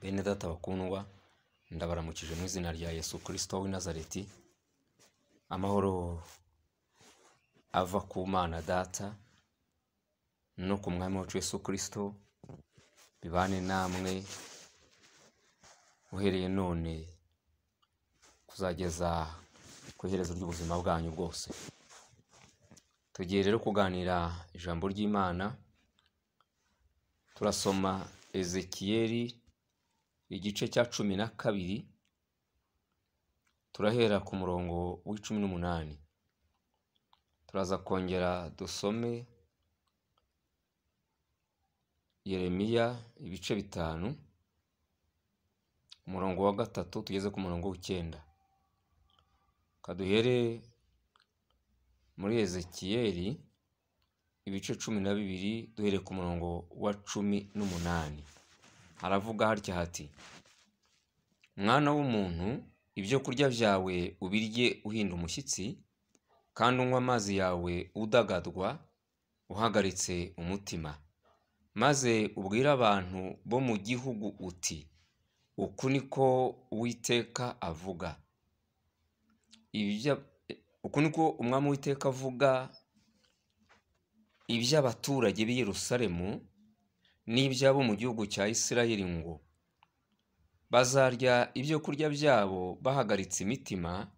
Bene data bakundwa, ndabaramukije mu izina rya Yesu Kristo w'i Nazareti. Amahoro ava ku Mana Data no ku Mwami wacu Yesu Kristo bibane namwe uhereye none kuzageza ku iherezo ry'ubuzima bwanyu bwose. Tugiye rero kuganira ijambo ry'Imana. Turasoma Ezekiyeli igice cya 12, turahera ku murongo w'18. Turaza kongera dusome Yeremiya ibice 5, umurongo wa 3 tugeze ku murongo w'9. Kaduhere muri Ezekiyeli ibice 12 duhere ku murongo wa 18. Haravuga hatya hati: Mwana w'umuntu, ibyo kurya byawe ubirye uhinda umushyitsi, kandi unywa amazi yawe udagadwa uhagaritse umutima, maze ubwire abantu bo mu gihugu uti, uku niko Uwiteka avuga. Uku niko Umwami Uwiteka avuga iby'abaturage b'i Yerusalemu n'iby'abo mu gihugu cya Isirayeli ngo: bazarya ibyo kurya byabo bahagaritse imitima,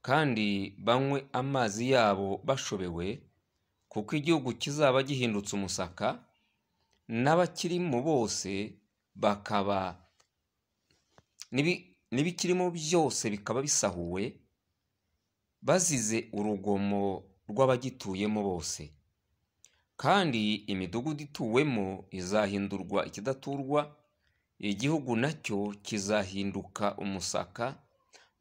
kandi banywe amazi yabo bashobewe, kuko igihugu kizaba gihindutse umusaka, n'abakirimo bose bakaba n'ibikirimo byose bikaba bisahuwe, bazize urugomo rw'abagituyemo bose. Kandi imidugudu ituwemo izahindurwa ikidaturwa, igihugu nacyo kizahinduka umusaka,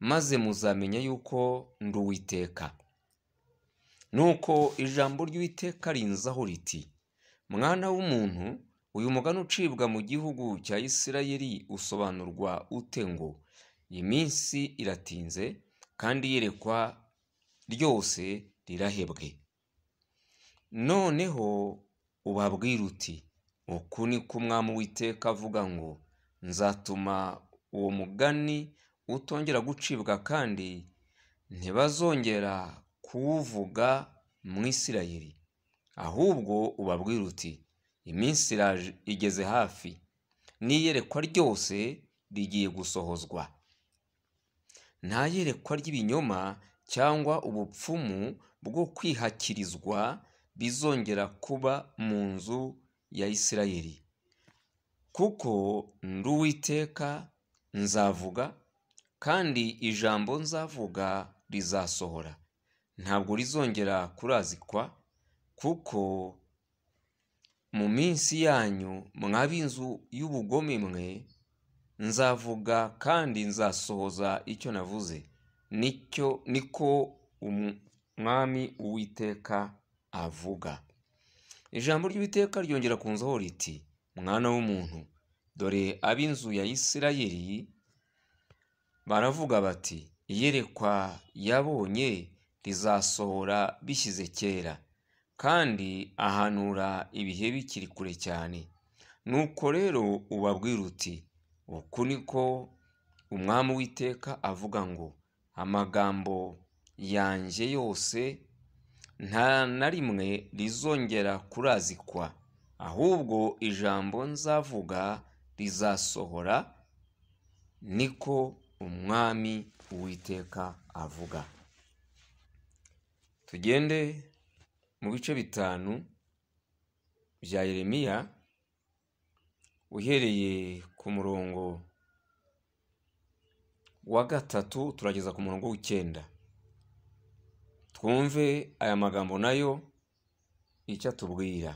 maze muzamenya yuko ndi Uwiteka. Nuko ijambo ry'Uwiteka rinzaho riti: Mwana w'umuntu, uyu mugani ucibwa mu gihugu cya Isirayeli usobanurwa ute ngo: iminsi iratinze, kandi iyerekwa ryose rirahebwe? Noneho ubabwira uti, uku niko Umwami Uwiteka avuga ngo: nzatuma uwo mugani utongera gucibwa, kandi ntibazongera kuwuvuga mu Isirayeli. Ahubwo ubabwira uti, iminsi igeze hafi, n'iyerekwa ryose rigiye gusohozwa. Nta yerekwa ry'ibinyoma cyangwa ubupfumu bwo kwihakirizwa bizongera kuba mu nzu ya Isirayeli. Kuko ndi Uwiteka, nzavuga, kandi ijambo nzavuga rizasohora, ntabwo rizongera kurazikwa. Kuko mu minsi yanyu mw'ab'inzu y'ubugome mwe, nzavuga kandi nzasohoza icyo navuze. Niko Umwami Uwiteka avuga. Ijambo ry'Uwiteka ryongera kunzaho riti: Mwana w'umuntu, dore ab'inzu ya Isirayeli baravuga bati, iyerekwa yabonye rizasohora bishyize kera, kandi ahanura ibihe bikiri kure cyane. Nuko rero ubabwira uti, uku niko Umwami Uwiteka avuga ngo: amagambo yanjye yose nta na rimwe rizongera kurazikwa, ahubwo ijambo nzavuga rizasohora, niko Umwami Uwiteka avuga. Tugende mu bice 5 bya Yeremiya, uhereye ku murongo wa 3 turageza ku murongo w'9. Twumve aya magambo nayo icyo atubwira.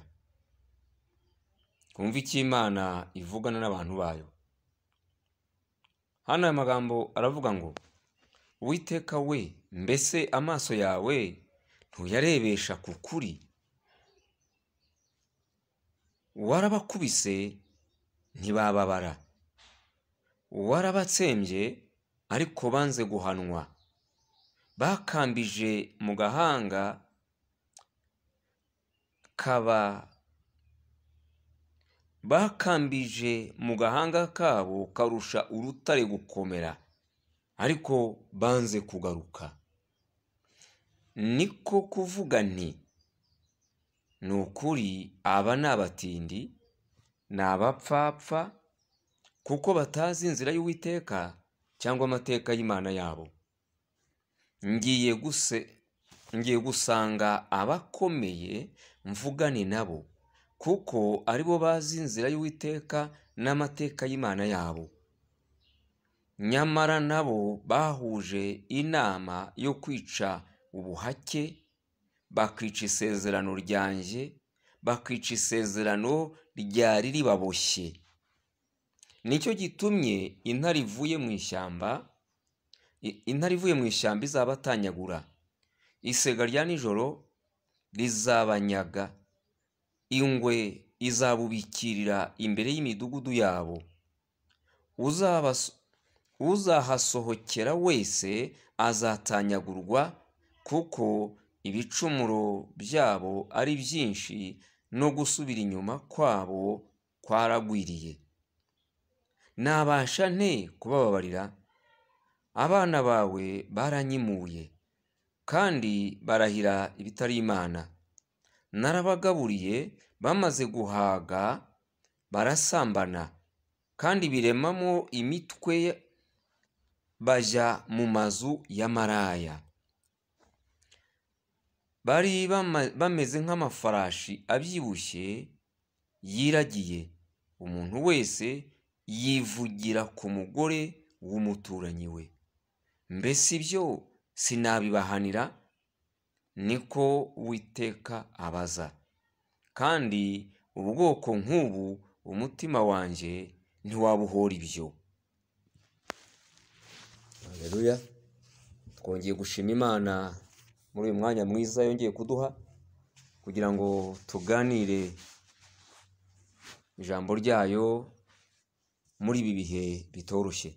Twumve icyo Imana ivugana n'abantu bayo. Hano aya magambo aravuga ngo: Uwiteka we, mbese amaso yawe ntuyarebesha ku kuri? Warabakubise ntibababara, warabatsembye ariko banze guhanwa, bakambije mu gahanga bakambije mu gahanga kabo karusha urutare gukomera, ariko banze kugaruka. Niko kuvuga nti, ni ukuri aba ni abatindi, ni abapfapfa, kuko batazi inzira y'Uwiteka cyangwa amateka y'Imana yabo. Ngiye gusanga abakomeye mvugane nabo, kuko aribo bazi inzira y'Uwiteka n'amateka y'Imana yabo. Nyamara nabo bahuje inama yo kwica ubuhake, bakica isezerano ryanjye, bakica isezerano ryari ribaboshye. Nicyo gitumye intare ivuye mu ishyamba izabatanyagura, isega rya nijoro rizabanyaga, ingwe izabubikirira imbere y'imidugudu yabo. Uzahasohokera wese azatanyagurwa, kuko ibicumuro byabo ari byinshi no gusubira inyuma kwabo kwaragwiriye. Nabasha nte kubababarira? Abana bawe baranyimuye kandi barahira ibitari Imana. Narabagaburiye, bamaze guhaga barasambana, kandi biremamo imitwe bajya mu mazu y'amaraya. Bari bameze nk'amafarashi abyibushye yiragiye, umuntu wese yivugira ku mugore w'umuturanyi we. Mbese ibyo sinabibahanira? Niko Uwiteka abaza. Kandi ubwoko nk'ubu umutima wanjye ntiwabuhora ibyo. Haleluya. Twongeye gushima Imana muri uyu mwanya mwiza yongeye kuduha, kugira ngo tuganire ijambo ryayo muri ibi bihe bitoroshye.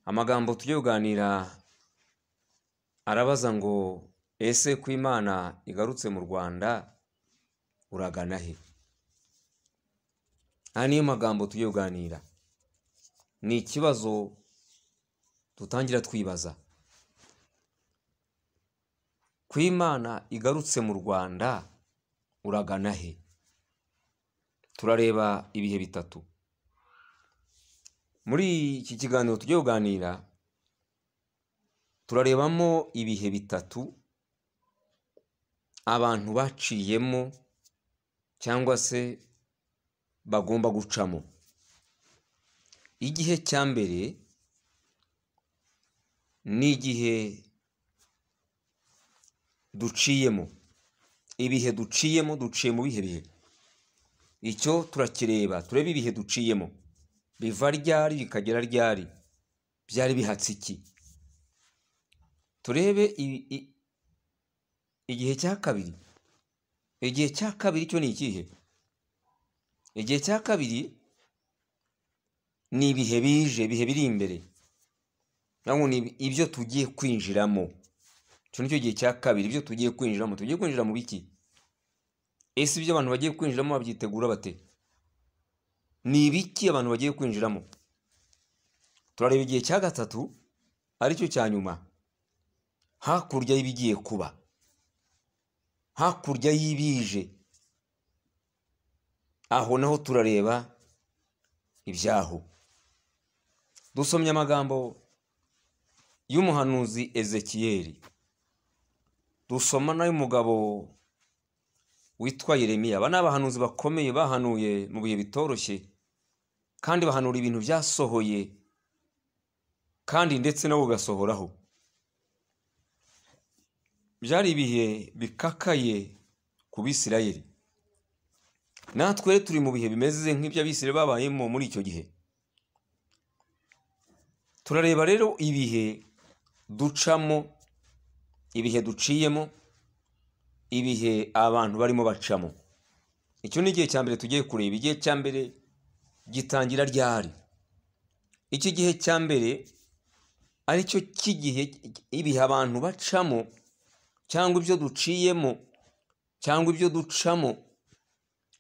Amagambo tugiye kuganira arabaza ngo, ese ko Imana igarutse mu Rwanda uragana he? Aya niyo magambo tugiye kuganira. Ni ikibazo dutangira twibaza. Ko Imana igarutse mu Rwanda uragana he? Turareba ibihe bitatu. Muri iki kiganiro tugiye kuganira, turarebamo ibihe bitatu abantu baciyemo cyangwa se bagomba gucamo. Igihe cya mbere ni igihe duciyemo. Ibihe duciyemo, duciye mu bihe bihe. Icyo turakireba, turebe ibihe duciyemo. Biva ryari bikagera ryari? Byari bihatse iki? Turebe igihe cya kabiri. Igihe cya kabiri cyo ni ikihe? Igihe cya kabiri ni ibihe bije, ibihe biri imbere. Naho ni ibyo tugiye kwinjiramo. Cyo nicyo gihe cya kabiri, ibyo tugiye kwinjiramo. Tugiye kwinjira mu biki? Ese ibyo abantu bagiye kwinjiramo babyitegura bate? Ni ibiki abantu bagiye kwinjiramo? Turareba igihe cya gatatu, aricyo cya nyuma, hakurya y'ibigiye kuba, hakurya y'ibije. Aho naho turareba ibyaho. Dusomye amagambo y'umuhanuzi Ezekiyeli, dusoma n'ay'umugabo witwa Yeremiya. Aba ni abahanuzi bakomeye bahanuye mu bihe bitoroshye, kandi bahanura ibintu byasohoye, kandi ndetse nabo bigasohoraho. Byari ibihe bikakaye ku Bisirayeli. Natwe turi mu bihe bimeze nk'iby'Abisirayeli babayemo muri icyo gihe. Turareba rero ibihe ducamo, ibihe duciyemo, ibihe abantu barimo bacamo. Icyo ni igihe cya mbere tugiye kureba. Igihe cya mbere gitangira ryari? Iki gihe cya mbere aricyo cy'igihe ibihe abantu bacamo, cyangwa ibyo duciyemo, cyangwa ibyo ducamo,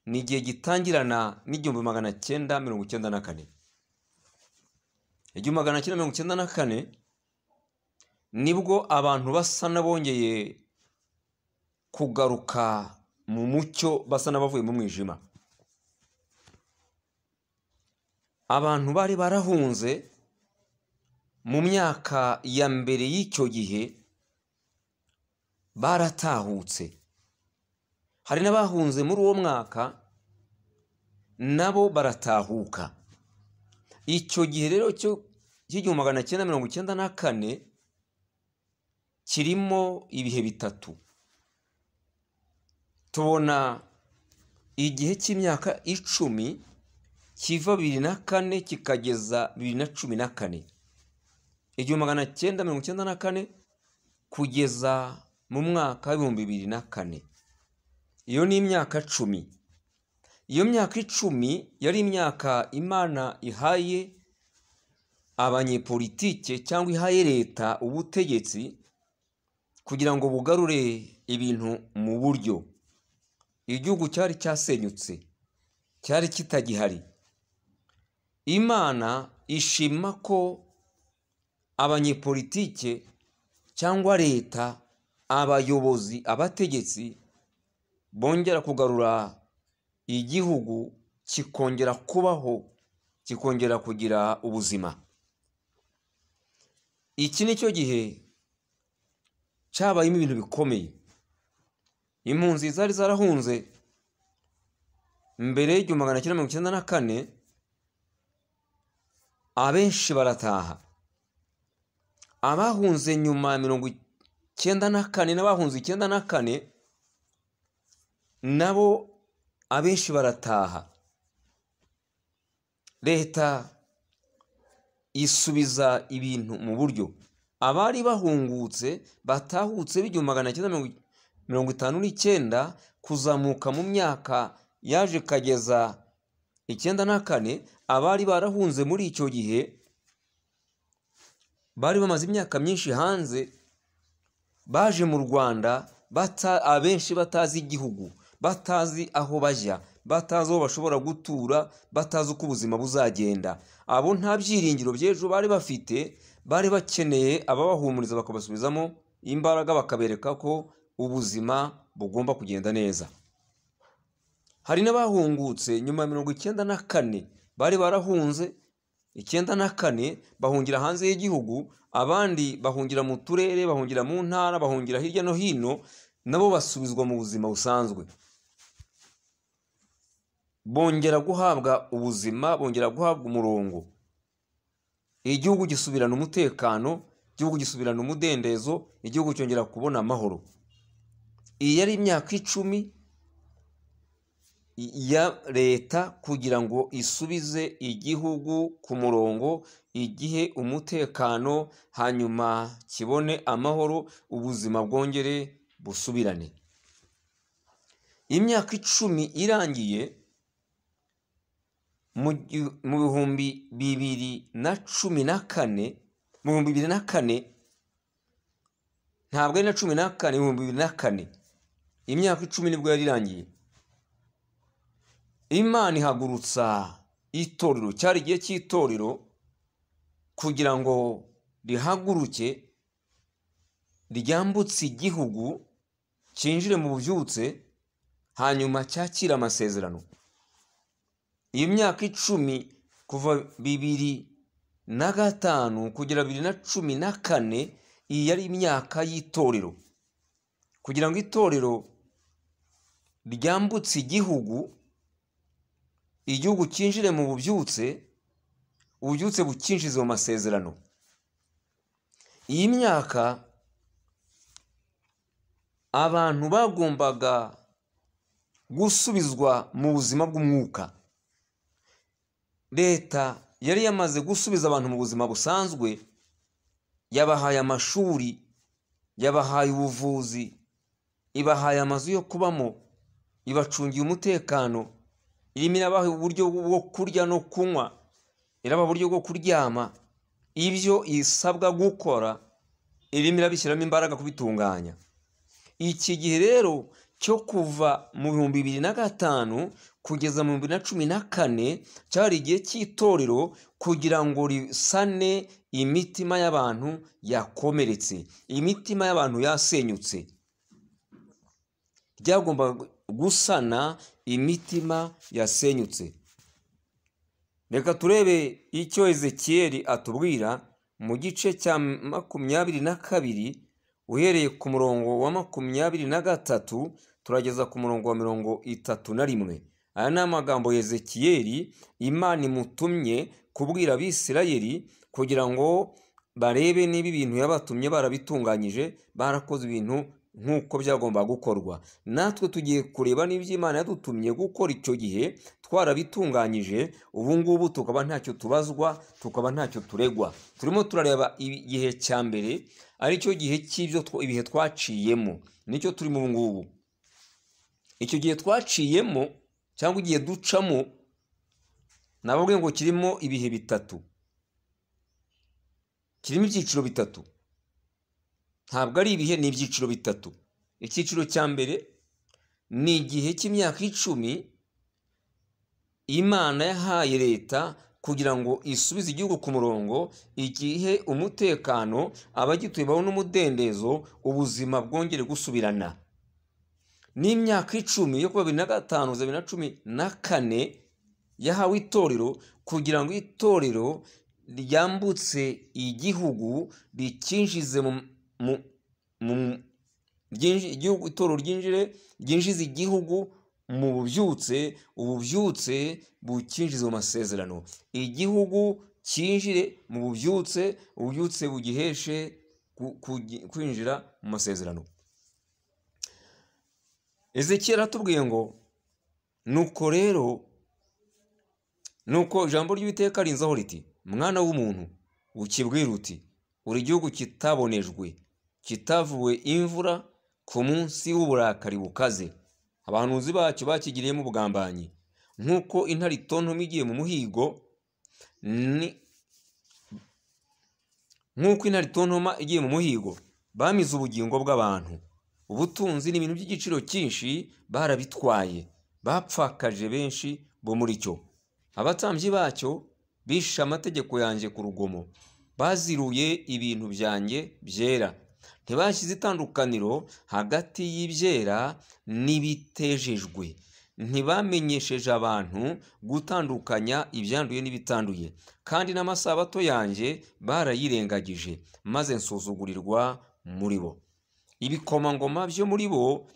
ni igihe gitangirana n'igihumbi magana cyenda mirongo icyenda na kane. Igihumbi magana cyenda mirongo icyenda na kane nibwo abantu basa n'abongeye kugaruka mu mucyo, basa n'abavuye mu mwijima. Abantu bari barahunze mu myaka ya mbere y'icyo gihe baratahutse. Hari n'abahunze muri uwo mwaka nabo baratahuka. Icyo gihe rero cy'igihumbi magana cyenda mirongo icyenda na kane kirimo ibihe bitatu. Tubona igihe cy'imyaka 10 kiva 2004 kikageza 2014. Igihumbi magana cyenda mirongo icyenda na kane kugeza mu mwaka w'ibihumbi 2004. Iyo ni imyaka 10. Iyo myaka 10 yari imyaka Imana ihaye abanyepolitike cyangwa ihaye leta ubutegetsi kugira ngo bugarure ibintu mu buryo. Igihugu cyari cyasenyutse, cyari kitagihari. Imana ishima ko abanyepolitike cyangwa leta, abayobozi, abategetsi bongera kugarura igihugu kikongera kubaho, kikongera kugira ubuzima. Iki ni cyo gihe cyabayemo ibintu bikomeye. Impunzi zari zarahunze mbere y'igihumbi magana cyenda mirongo icyenda na kane, abenshi barataha. Abahunze nyuma ya 94 n'abahunze 94 nabo abenshi barataha. Leta isubiza ibintu mu buryo. Abari bahungutse batahutse b'igihumbi magana cyenda mirongo itanu n'icyenda kuzamuka mu myaka yaje kageza 94, abari barahunze muri icyo gihe bari bamaze imyaka myinshi hanze, baje mu Rwanda abenshi batazi igihugu, batazi aho bajya, batazi aho bashobora gutura, batazi uko ubuzima buzagenda. Abo nta byiringiro by'ejo bari bafite, bari bakeneye ababahumuriza bakabasubizamo imbaraga, bakabereka ko ubuzima bugomba kugenda neza. Hari n'abahungutse nyuma ya 94 bari barahunze 94 bahungira hanze y'igihugu, abandi bahungira mu turere, bahungira mu ntara, bahungira hirya no hino, nabo basubizwa mu buzima busanzwe. Bongera guhabwa ubuzima, bongera guhabwa umurongo. Igihugu gisubirana umutekano, igihugu gisubirana umudendezo, igihugu cyongera kubona amahoro. Iyi yari imyaka 10 ya leta kugira ngo isubize igihugu ku murongo, igihe umutekano, hanyuma kibone amahoro, ubuzima bwongere busubirane. Imyaka 10 irangiye mu bihumbi 2014, mu 2004, ntabwo ari na 14, 2004, imyaka 10 nibwo yari irangiye. Imana ihagurutsa itorero, cyari igihe cy'itorero, kugira ngo rihaguruke ryambutse igihugu, cyinjire mu bubyutse, hanyuma cyakira amasezerano. Iyi myaka 10 kuva 2005 kugera 2014, iyi yari imyaka y'itorero, kugira ngo itorero ryambutse igihugu, igihugu cyinjire mu bubyutse, ububyutse bukinjiza mu masezerano. Iyi myaka abantu bagombaga gusubizwa mu buzima bw'umwuka. Leta yari yamaze gusubiza abantu mu buzima busanzwe, yabahaye amashuri, yabahaye ubuvuzi, ibahaye amazu yo kubamo, ibacungiye umutekano, irimo irabaha uburyo bwo kurya no kunywa, irabaha uburyo bwo kuryama. Ibyo isabwa gukora irimo irabishyiramo imbaraga kubitunganya. Iki gihe rero cyo kuva mu 2005 kugeza mu 2014 cyari igihe cy'itorero kugira ngo risane imitima y'abantu yakomeretse, imitima y'abantu yasenyutse. Ryagomba gusana imitima yasenyutse. Reka turebe icyo Ezekiyeli atubwira mu gice cya 22 uhereye ku murongo wa 23 turageza ku murongo wa 31. Aya ni amagambo Ezekiyeli Imana imutumye kubwira Abisirayeli kugira ngo barebe niba ibintu yabatumye barabitunganyije, barakoze ibintu nk'uko byagomba gukorwa. Natwe tugiye kureba n'ibyo Imana yadutumye gukora icyo gihe twarabitunganyije, ubu ngubu tukaba ntacyo tubazwa, tukaba ntacyo turegwa. Turimo turareba igihe cya mbere ari cyo gihe cy'ibyo ibihe twaciyemo, nicyo turimo ubu ngubu. Icyo gihe twaciyemo cyangwa igihe ducamo navuga ngo kirimo ibihe bitatu, kirimo ibyiciro bitatu. Ntabwo ari ibihe, ni ibyiciro bitatu. Icyiciro cya mbere ni igihe cy'imyaka 10 Imana yahaye leta kugira ngo isubize igihugu ku murongo, igihe umutekano, abagituye babona umudendezo, ubuzima bwongere gusubirana. N'imyaka 10 yo kuva 2005 za 2014 yahawe itorero kugira ngo itorero ryambutse igihugu rikinjize itorero ryinjize igihugu mu bubyutse, ububyutse bukinjize mu masezerano. Igihugu cyinjire mu bubyutse, ububyutse bugiheshe kwinjira mu masezerano. Ezekiyeli atubwiye ngo nuko rero, nuko ijambo ry'Uwiteka rinzaho riti, mwana w'umuntu, ukibwira uti, uri igihugu kitabonejwe, kitavuwe imvura ku munsi w'uburakari bukaze. Abahanuzi bacyo bakigiriyemo ubugambanyi, nk'uko intare itontoma igiye mu muhigo, nk'uko intare itontoma igiye mu muhigo, bamize ubugingo bw'abantu. Ubutunzi n'ibintu by'igiciro cyinshi barabitwaye, bapfakaje benshi bo muri cyo. Abatambyi bacyo bishe amategeko yanjye ku rugomo, baziruye ibintu byanjye byera. Ntibashyize itandukaniro hagati y'ibyera n'ibitejejwe. Ntibamenyesheje abantu gutandukanya ibyanduye n'ibitanduye, kandi n'amasabato yanjye barayirengagije, maze nsuzugurirwa muri bo. Ibikomangoma byo muri bo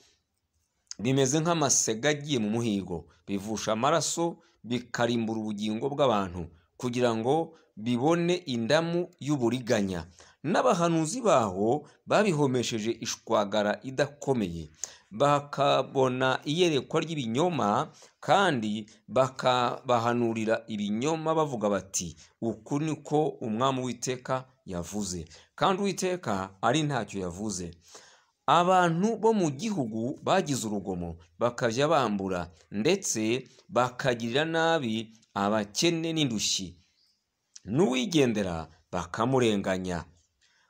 bimeze nk'amasega agiye mu muhigo, bivusha amaraso, bikarimbura ubugingo bw'abantu, kugira ngo bibone indamu y'uburiganya. N'abahanuzi baho babihomesheje ishwagara idakomeye, bakabona iyerekwa ry'ibinyoma, kandi bakabahanurira ibinyoma bavuga bati, uku niko umwami Uwiteka yavuze, kandi Uwiteka ari ntacyo yavuze. Abantu bo mu gihugu bagize urugomo, bakajya bambura, ndetse bakagirira nabi abakene n'indushyi, n'uwigendera bakamurenganya.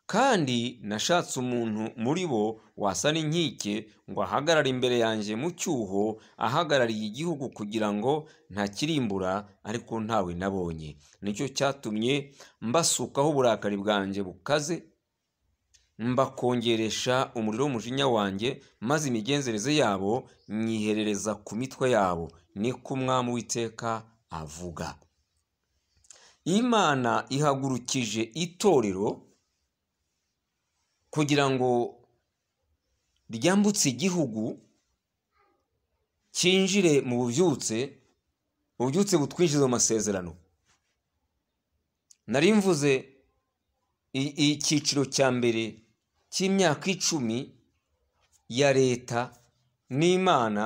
Kandi nashatse umuntu muri bo wasa n'inkike ngo ahagarare imbere yanjye mu cyuho, ahagarariye igihugu kugira ngo ntakirimbura, ariko ntawe nabonye. Nicyo cyatumye mbasukaho uburakari bwanjye bukaze, mbakongeresha umuriro w'umujinya wanjye, maze imigenzereze yabo nyiherereza ku mitwe yabo, niko umwami Uwiteka avuga. Imana ihagurukije itorero kugira ngo ryambutse igihugu, cyinjire mu bubyutse, ububyutse butwinjiza mu masezerano. Nari mvuze icyiciro cya mbere cy'imyaka 10 ya leta n'Imana,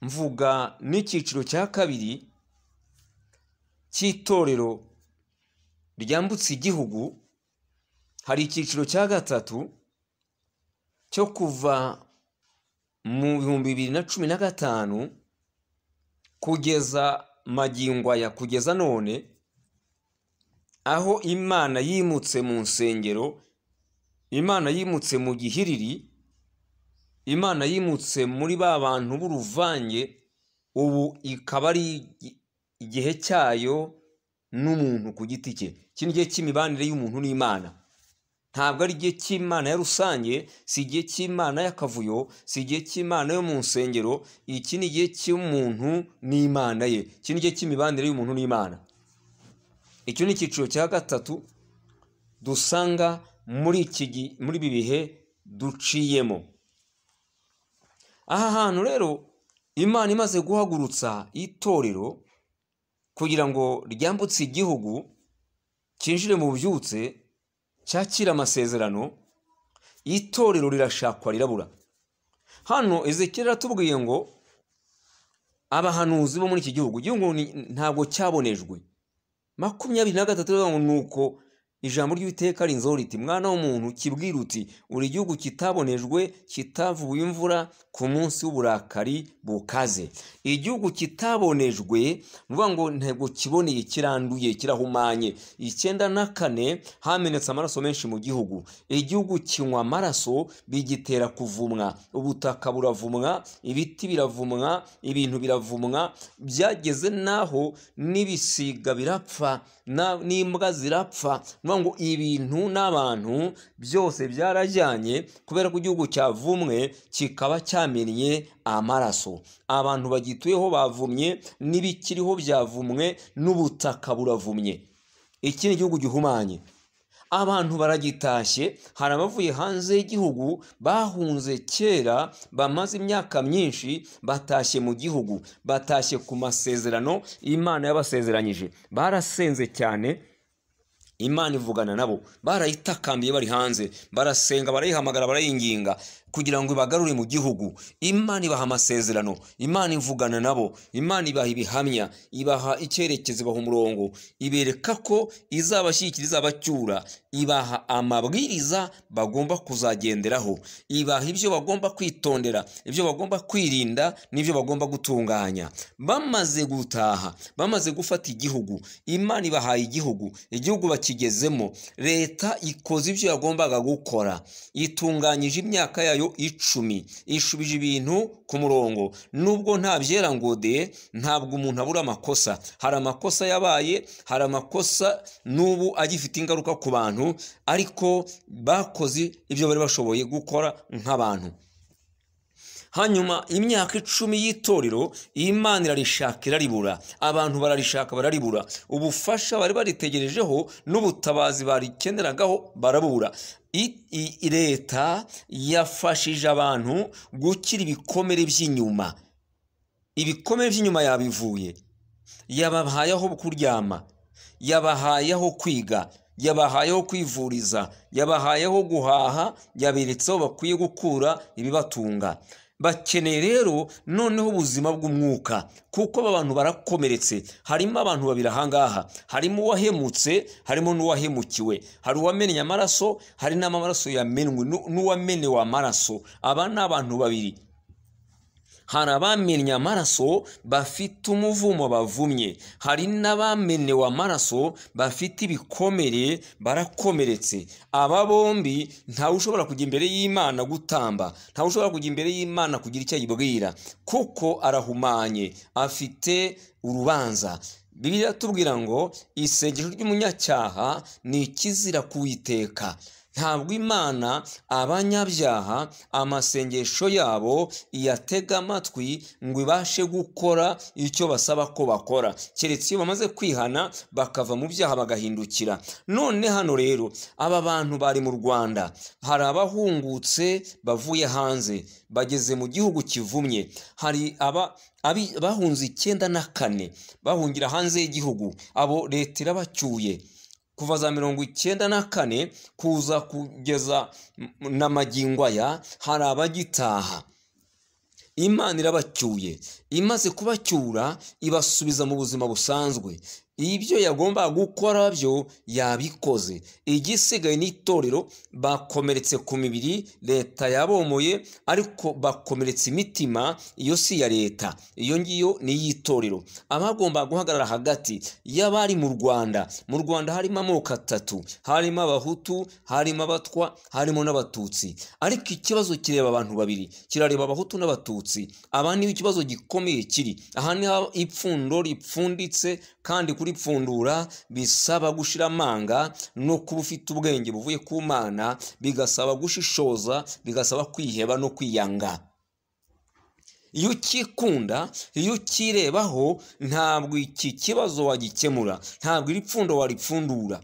mvuga n'icyiciro cya kabiri cy'itorero ryambutse igihugu. Hari icyiciro cya gatatu cyo kuva mu 2015 kugeza magingo aya, kugeza none, aho Imana yimutse mu nsengero, Imana yimutse mu gihiriri, Imana yimutse muri ba bantu b'uruvange, ubu ikaba ari igihe cyayo n'umuntu ku giti cye. Iki ni igihe cy'imibanire y'umuntu n'Imana. Ntabwo ari igihe cy'Imana ya rusange, si igihe cy'Imana y'akavuyo, si igihe cy'Imana yo mu nsengero. Iki ni igihe cy'umuntu n'Imana ye. Iki ni igihe cy'imibanire y'umuntu n'Imana. Icyo ni icyiciro cya gatatu dusanga muri ibi bihe duciyemo. Aha hantu rero Imana imaze guhagurutsa itorero kugira ngo ryambutse igihugu cyinjire mu bubyutse, cyakira amasezerano, itorero rirashakwa rirabura. Hano Ezekiel aratubwiye ngo abahanuzi bo muri iki gihugu ntabwo cyabonejwe. 23 ngo nuko ijambo ry'Uwiteka rinzoho riti, mwana w'umuntu, kibwira uti uri igihugu kitabonejwe, kitavuye imvura ku munsi w'uburakari bukaze. Igihugu kitabonejwe nuvuga ngo ntego kiboneye, kiranduye, kirahumanye. 9 hamenetse amaraso menshi mu gihugu. Igihugu kinywa amaraso, bigitera kuvumwa. Ubutaka buravumwa, ibiti biravumwa, ibintu biravumwa, byageze naho n'ibisiga birapfa, n'imbwa zirapfa. Ngo ibintu n'abantu byose byarajyanye kubera ko igihugu cyavumwe, kikaba cyamennye amaraso. Abantu bagituyeho bavumye, n'ibikiriho byavumwe, n'ubutaka buravumye. Iki ni igihugu gihumanye. Abantu baragitashye. Hari abavuye hanze y'igihugu bahunze kera, bamaze imyaka myinshi batashye mu gihugu, batashye ku masezerano Imana yabasezeranyije. Barasenze cyane, Imana ivugana nabo, barayitakambiye bari hanze, barasenga, barayihamagara, barayinginga kugira ngo ibagarure mu gihugu. Imana ibaha amasezerano, Imana ivugana nabo, Imana ibaha ibihamya, ibaha icyerekezo, ibaha umurongo, ibereka ko izabashyigikira, izabacyura, ibaha amabwiriza bagomba kuzagenderaho, ibaha ibyo bagomba kwitondera, ibyo bagomba kwirinda, n'ibyo bagomba gutunganya. Bamaze gutaha, bamaze gufata igihugu, Imana ibahaye igihugu bakigezemo. Leta ikoze ibyo yagombaga gukora, itunganyije imyaka yayo 10, ishubije ibintu ku murongo. Nubwo nta byera ngo de, ntabwo umuntu abura amakosa. Hari amakosa yabaye, hari amakosa n'ubu agifite ingaruka ku bantu, ariko bakoze ibyo bari bashoboye gukora nk'abantu. Hanyuma imyaka 10 y'itorero, Imana irarishaka iraribura, abantu bararishaka bararibura. Ubufasha bari baritegerejeho n'ubutabazi barikeneragaho barabura. Leta yafashije abantu gukira ibikomere by'inyuma. Ibikomere by'inyuma yabivuye, yabahayeho kuryama, yabahayeho kwiga, yabahayeho kwivuriza, yabahayeho guhaha, yaberetseho bakwiye gukura ibibatunga. Bakeneye rero noneho ubuzima bw'umwuka, kuko abantu barakomeretse. Harimo abantu babiri ahangaha, harimo uwahemutse, harimo n'uwahemukiwe. Hari uwamennye amaraso, hari n'amaraso yamenwe, n'uwamenewe amaraso. Aba ni abantu babiri. Hari abamennye amaraso bafite umuvumo bavumye, hari n'abamenewe amaraso bafite ibikomere barakomeretse. Aba bombi ntawe ushobora kujya imbere y'Imana gutamba, ntawe ushobora kujya imbere y'Imana kugira icyo ayibwira, kuko arahumanye, afite urubanza. Bibiliya tubwira ngo isengesho ry'umunyacyaha ni ikizira kuwiteka. Ntabwo Imana abanyabyaha amasengesho yabo iyatega amatwi ngo ibashe gukora icyo basaba ko bakora, keretse iyo bamaze kwihana bakava mu byaha bagahindukira. None hano rero aba bantu bari mu Rwanda, hari abahungutse bavuye hanze bageze mu gihugu kivumye. Hari bahunze 94 bahungira hanze y'igihugu, abo leta irabacyuye. Kuva za 94 kuza kugeza na magingo aya, hari abagitaha. Imana irabacyuye, imaze kubacyura ibasubiza mu buzima busanzwe. ibyo yagomba gukora byo yabikoze. Igisigaye n'itorero bakomeretse ku mibiri, leta yabomoye ariko bakomeretse imitima, iyo si ya leta, iyo ngiyo ni iy'itorero. Abagomba guhagarara hagati y'abari mu Rwanda. Mu Rwanda harimo amoko atatu, harimo abahutu, harimo abatwa, harimo n'abatutsi, ariko ikibazo kireba abantu babiri, kirareba abahutu n'abatutsi. Aba ni ikibazo gikomeye kiri aha, niho ipfundo ripfunditse, kandi kuripfundura bisaba gushira amanga no kuba ufite ubwenge buvuye ku Mana, bigasaba gushishoza, bigasaba kwiheba no kwiyanga. Iyo ukikunda, iyo ukirebaho, ntabwo iki kibazo wagikemura, ntabwo iri pfundo waripfundura.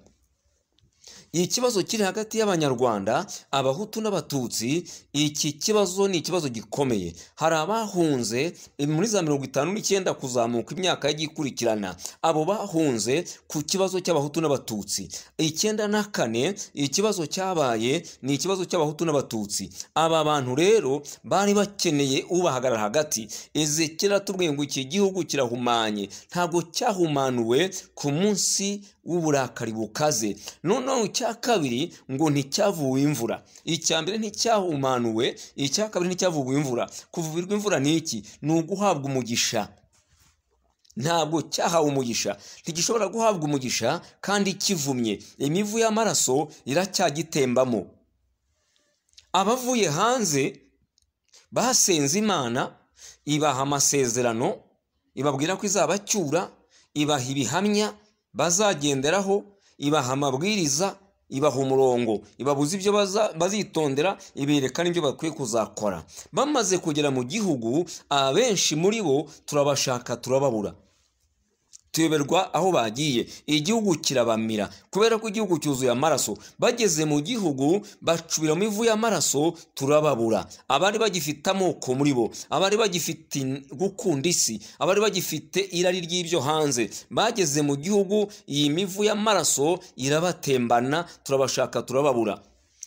Ikibazo kiri hagati y'Abanyarwanda, abahutu n'abatutsi, iki kibazo ni ikibazo gikomeye. Hari abahunze muri za 59 kuzamuka, imyaka yagikurikirana, abo bahunze ku kibazo cy'abahutu n'abatutsi. 94 ikibazo cyabaye ni ikibazo cy'abahutu n'abatutsi. Aba bantu rero bari bakeneye ubahagarara hagati. Ezekera tubwiye ngo iki gihugu kirahumanye, ntabwo cyahumanuwe ku munsi w'uburakari bukaze. Noneho icya kabiri ngo nticyavuwe imvura. Icya mbere nticyahumanuwe, icya kabiri nticyavuwe imvura. Kuvuvirwa imvura ni iki? Ni uguhabwa umugisha. Ntabwo cyahawe umugisha, ntigishobora guhabwa umugisha kandi kivumye. Imivu y'amaraso iracyagitembamo. Abavuye hanze basenze Imana, ibaha amasezerano, ibabwira ko izabacyura, ibaha ibihamya bazagenderaho, ibaha amabwiriza, ibaha umurongo, ibabuza ibyo bazitondera, ibereka n'ibyo bakwiye kuzakora. Bamaze kugera mu gihugu, abenshi muri bo turabashaka turababura, tuyoberwa aho bagiye. Igihugu kirabamira kubera ko igihugu cyuzuye amaraso. Bageze mu gihugu bacubira mu ivu y'amaraso, turababura. Abari bagifite amoko muri bo, abari bagifite gukunda isi, abari bagifite irari ry'ibyo hanze, bageze mu gihugu, iyi mivu y'amaraso irabatembana, turabashaka turababura.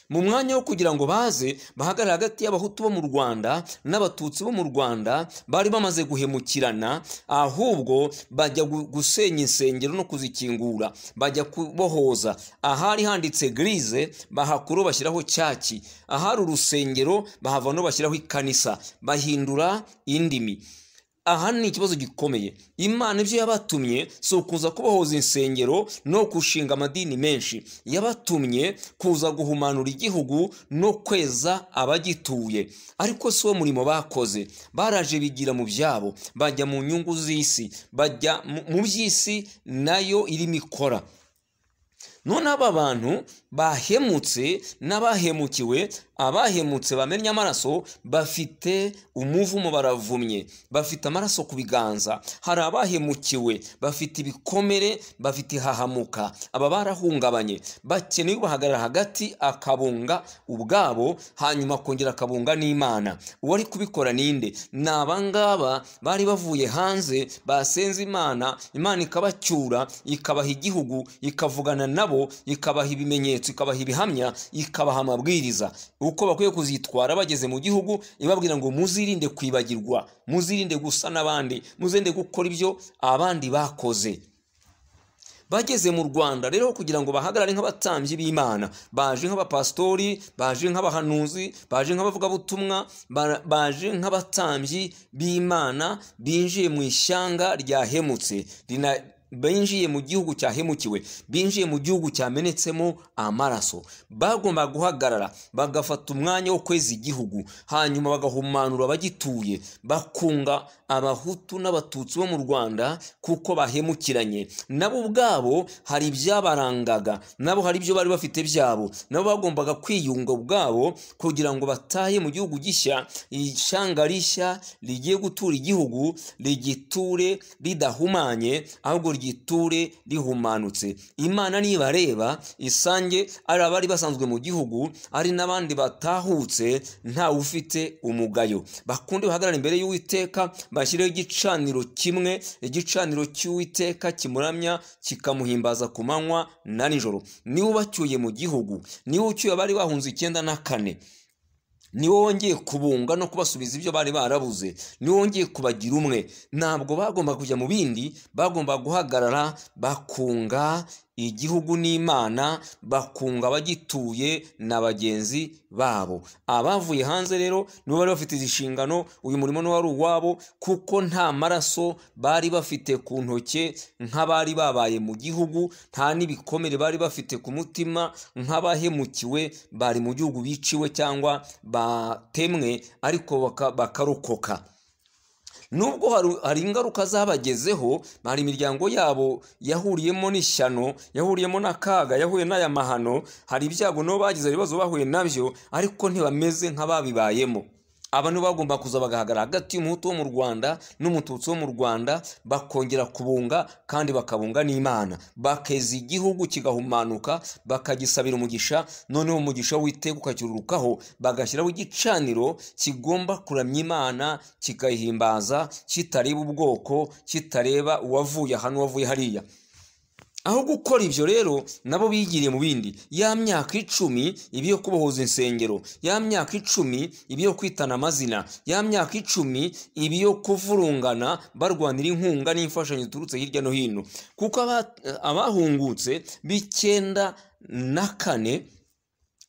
Mu mwanya wo kugira ngo baze bahagarare hagati y'abahutu bo mu Rwanda n'abatutsi bo mu Rwanda, bari bamaze guhemukirana, ahubwo bajya gusenya insengero no kuzikingura, bajya kubohoza. Ahari handitse Eglise bahakuru bashyiraho cyaki, ahari urusengero bahava no bashyiraho ikanisa, bahindura indimi. Aha ni ikibazo gikomeye. Imana ibyo yabatumye si ukuza kubohoza insengero no gushinga amadini menshi, yabatumye kuza guhumanura igihugu no kweza abagituye. Ariko si wo murimo bakoze. Baraje bigira mu byabo, bajya mu nyungu z'isi, bajya mu by'isi nayo irimo ikora. None aba bantu bahemutse n'abahemukiwe, abahemutse bamenya amaraso, bafite umuvumo, baravumye, bafite amaraso ku biganza. Hari abahemukiwe bafite ibikomere, bafite hahamuka. Aba barahungabanye, bakeneye ubahagarara hagati akabunga ubwabo, hanyuma kongera akabunga n'Imana. Uwari kubikora ninde? Ni abangaba bari bavuye hanze, basenze Imana, Imana ikabacyura, ikabaha igihugu, ikavugana nabo, ikabaha ibimenyetso, ikabaha ibihamya, ikabaha amabwiriza uko bakwiye kuzitwara bageze mu gihugu. Ibabwira ngo muzirinde kwibagirwa, muzirinde gusa n'abandi, muzirinde gukora ibyo abandi bakoze. Bageze mu Rwanda rero kugira ngo bahagarare nk'abatambyi b'Imana, baje nk'abapastori, baje nk'abahanuzi, baje nk'abavugabutumwa, baje nk'abatambyi b'Imana, binjiye mu ishyanga ryahemutse, binjiye mu gihugu cyahemukiwe, binjiye mu gihugu cyamenetsemo amaraso. Bagomba guhagarara bagafata umwanya wo kweza igihugu, hanyuma bagahumanura abagituye, bakunga abahutu n'abatutsi bo mu Rwanda kuko bahemukiranye. Nabo ubwabo hari ibyabarangaga, nabo hari ibyo bari bafite byabo, nabo bagombaga kwiyunga ubwabo kugira ngo batahe mu gihugu gishya, ishyanga rishya rigiye gutura igihugu, rigiture ridahumanye, ahubwo ryiture rihumanutse. Imana nibareba isange ari abari basanzwe mu gihugu, ari n'abandi batahutse, ntawe ufite umugayo. Bakunde bahagarara imbere y'Uwiteka, bashyireho igicaniro kimwe, igicaniro cy'Uwiteka kimuramya kikamuhimbaza ku manywa na nijoro. Niwe ubacyuye mu gihugu, niwe ucyuye abari bahunze 94, ni wongeye kubunga no kubasubiza ibyo bari barabuze, ni wongeye kubagira umwe. Ntabwo bagomba kujya mu bindi, bagomba guhagarara bakunga igihugu n'Imana, bakunga abagituye na bagenzi babo. Abavuye hanze rero nibo bari bafite izi nshingano, uyu murimo ni wari uwabo, kuko nta maraso bari bafite ku ntoke nk'abari babaye mu gihugu, nta n'ibikomere bari bafite ku mutima nk'abahemukiwe bari mu gihugu biciwe cyangwa batemwe ariko bakarokoka. Nubwo hari ingaruka zabagezeho, hari imiryango yabo yahuriyemo n'ishyano, yahuriyemo n'akaga, yahuye n'aya mahano, hari ibyago nabo bagize ibibazo bahuye nabyo, ariko ntibameze nk'ababibayemo. Abantu bagomba kuza bagahagarara hagati y'umuhutu wo mu Rwanda n'umututsi wo mu Rwanda, bakongera kubunga kandi bakabunga n'Imana, bakeza igihugu kigahumanuka, bakagisabira umugisha, noneho umugisha w'Uwiteka ukakirurukaho, bagashyiraho igicaniro kigomba kuramya Imana, kikayihimbaza, kitareba ubwoko, kitareba uwavuye hano uwavuye hariya. Aho gukora ibyo rero nabo bigiriye mu bindi. Ya myaka 10 ibyo kubohoza insengero, ya myaka 10 ibyo kwitana amazina, ya myaka 10 ibyo kuvurungana barwanira inkunga n'imfashanyo ziturutse hirya no hino. Kuko abahungutse b'94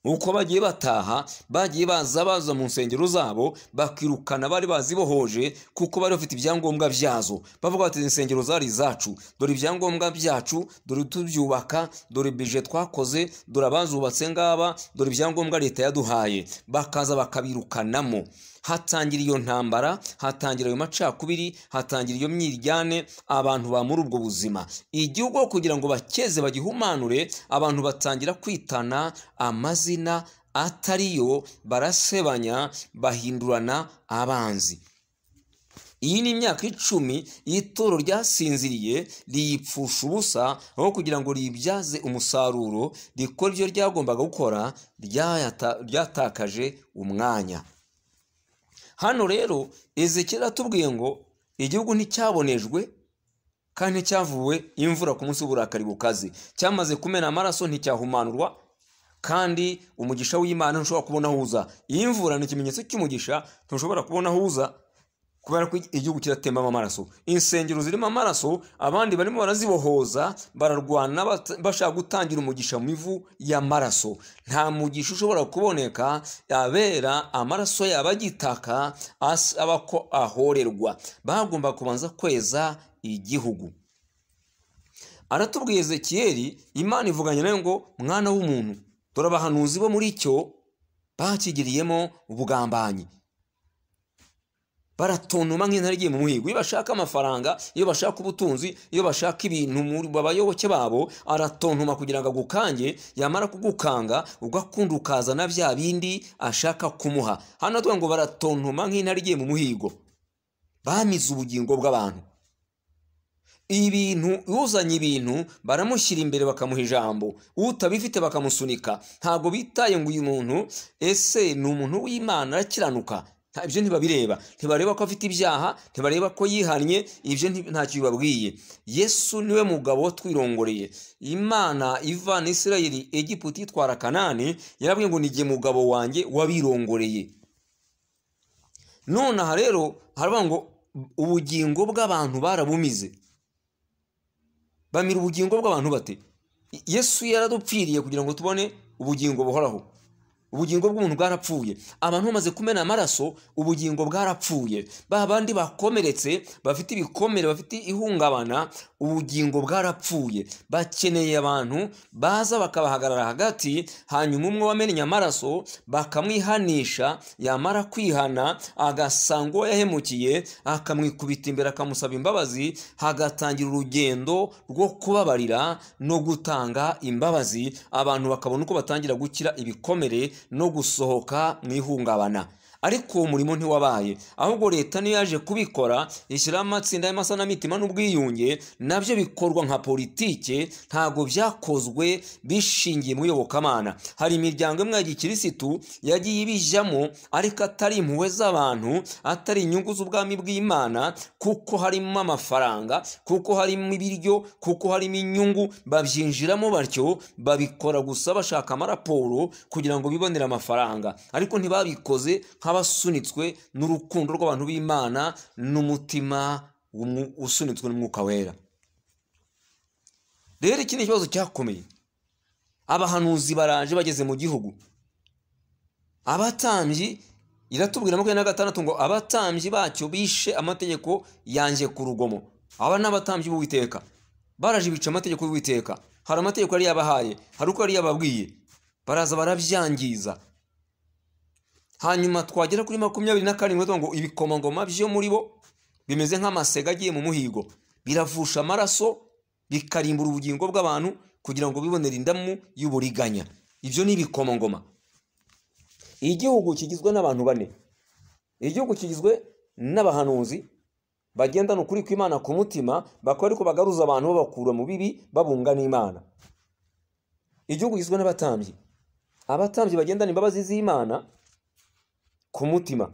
uko bagiye bataha, bagiye baza mu nsengero zabo, bakirukana bari bazibohoje, kuko bari bafite ibyangombwa byazo. Bavuga bati insengero zari zacu, dore ibyangombwa byacu, dore tubyubaka, dore bije twakoze, dore abazubatse ngaba, dore ibyangombwa leta yaduhaye. Bakaza bakabirukanamo. Hatangira iyo ntambara, hatangira ayo macakubiri, hatangira iyo myiryane, abantu ba muri ubwo buzima. Igihugu kugira ngo bakeze bagihumanure, abantu batangira kwitana amazina atariyo, barasebanya, bahindurana abanzi. Iyi ni imyaka 10 y'itoro ryasinziriye, riyipfusha ubusa, aho kugira ngo ribyaze umusaruro, rikora ibyo ryagombaga gukora, ryatakaje umwanya. Hano rero Ezekiel atubwiye ngo igihugu nticyabonejwe kandi cyavuwe imvura ku munsi w'uburakari bukaze, cyamaze kumena amaraso nticyahumanurwa, kandi umugisha w'Imana ntushobora kubona huza. Iyi mvura ni ikimenyetso cy'umugisha, ntushobora kubona huza, kubera ko igihugu kiratembamo amaraso. Insengero zirimo amaraso, abandi barimo barazibohoza, bararwana bashaka gutangira umugisha mu ivu y'amaraso. Nta mugisha ushobora kuboneka abera amaraso y'abagitaka aba ko ahorerwa. Bagomba kubanza kweza igihugu. Aratubwiye Ezekiel, Imana ivuganye nayo ngo mwana w'umuntu, dore abahanuzi bo muri cyo bakigiriyemo ubugambanyi, baratontoma nk'intare igiye mu muhigo. Iyo bashaka amafaranga, iyo bashaka ubutunzi, iyo bashaka ibintu mu bayoboke babo, aratontoma kugira ngo agukange, yamara kugukanga ugakunda ukazana bya bindi ashaka kumuha. Hano tuvuga ngo baratontoma nk'intare igiye mu muhigo, bamize ubugingo bw'abantu. Ibintu uzanye ibintu baramushyira imbere bakamuha ijambo, utabifite bakamusunika. Ntabwo bitaye ngo uyu muntu ese ni umuntu w'Imana arakiranuka. Ibyo ntibabireba, ntibareba ko afite ibyaha, ntibareba ko yihannye, ibyo ntacyo bibabwiye. Yesu niwe mugabo twirongoreye. Imana ivana Isirayeli Egiputa itwara Kanani, yarabwiye ngo nige mugabo wanjye wabirongoreye. None aha rero haravuga ngo ubugingo bw'abantu barabumize. Bamira ubugingo bw'abantu bate? Yesu yaradupfiriye kugira ngo tubone ubugingo buhoraho. Ubugingo bw'umuntu bwarapfuye. Abantu bamaze kumena amaraso, ubugingo bwarapfuye. Babandi bakomeretse, bafite ibikomere, bafite ihungabana, ubugingo bwarapfuye. Bakeneye abantu baza bakabahagarara hagati, hanyuma umwe wamenye amaraso bakamwihanisha, yamara kwihana agasanga uwo yahemukiye, akamwikubita imbere akamusaba imbabazi, hagatangira urugendo rwo kubabarira no gutanga imbabazi. Abantu bakabona uko batangira gukira ibikomere no gusohoka mu ihungabana. ariko uwo murimo ntiwabaye, ahubwo leta niyo yaje kubikora ishyiraho amatsinda y'amasanamitima n'ubwiyunge, nabyo bikorwa nka politike, ntabwo byakozwe bishingiye mu iyobokamana. Hari imiryango imwe ya gikirisitu yagiye ibijyamo ariko atari impuhwe z'abantu, atari inyungu z'ubwami bw'Imana, kuko harimo amafaranga, kuko harimo ibiryo, kuko harimo inyungu, babyinjiramo batyo, babikora gusa bashaka amaraporo kugira ngo bibonere amafaranga, ariko ntibabikoze nk'abasunitswe n'urukundo rw'abantu b'Imana n'umutima usunitswe n'Umwuka Wera. Rero iki ni ikibazo cyakomeye. Abahanuzi baraje bageze mu gihugu, abatambyi, iratubwira 26 ngo abatambyi bacyo bishe amategeko yanjye ku rugomo. Aba n'abatambyi b'Uwiteka baraje bica amategeko y'Uwiteka. Hari amategeko yari yabahaye, hari uko yari yababwiye, baraza barabyangiza. Hanyuma twagera kuri 27 ngo ibikomangoma byo muri bo bimeze nk'amasega agiye mu muhigo, biravusha amaraso, bikarimbura ubugingo bw'abantu kugira ngo bibonere indamu y'uburiganya. Ibyo ni ibikomangoma. Igihugu kigizwe n'abantu bane. Igihugu kigizwe n'abahanuzi bagendana ukuri kw'Imana ku mutima, bakora ariko bagaruza abantu babakura mu bibi, babunga n'Imana. Igihugu kigizwe n'abatambyi. Abatambyi bagendana imbabazi z'Imana ku mutima,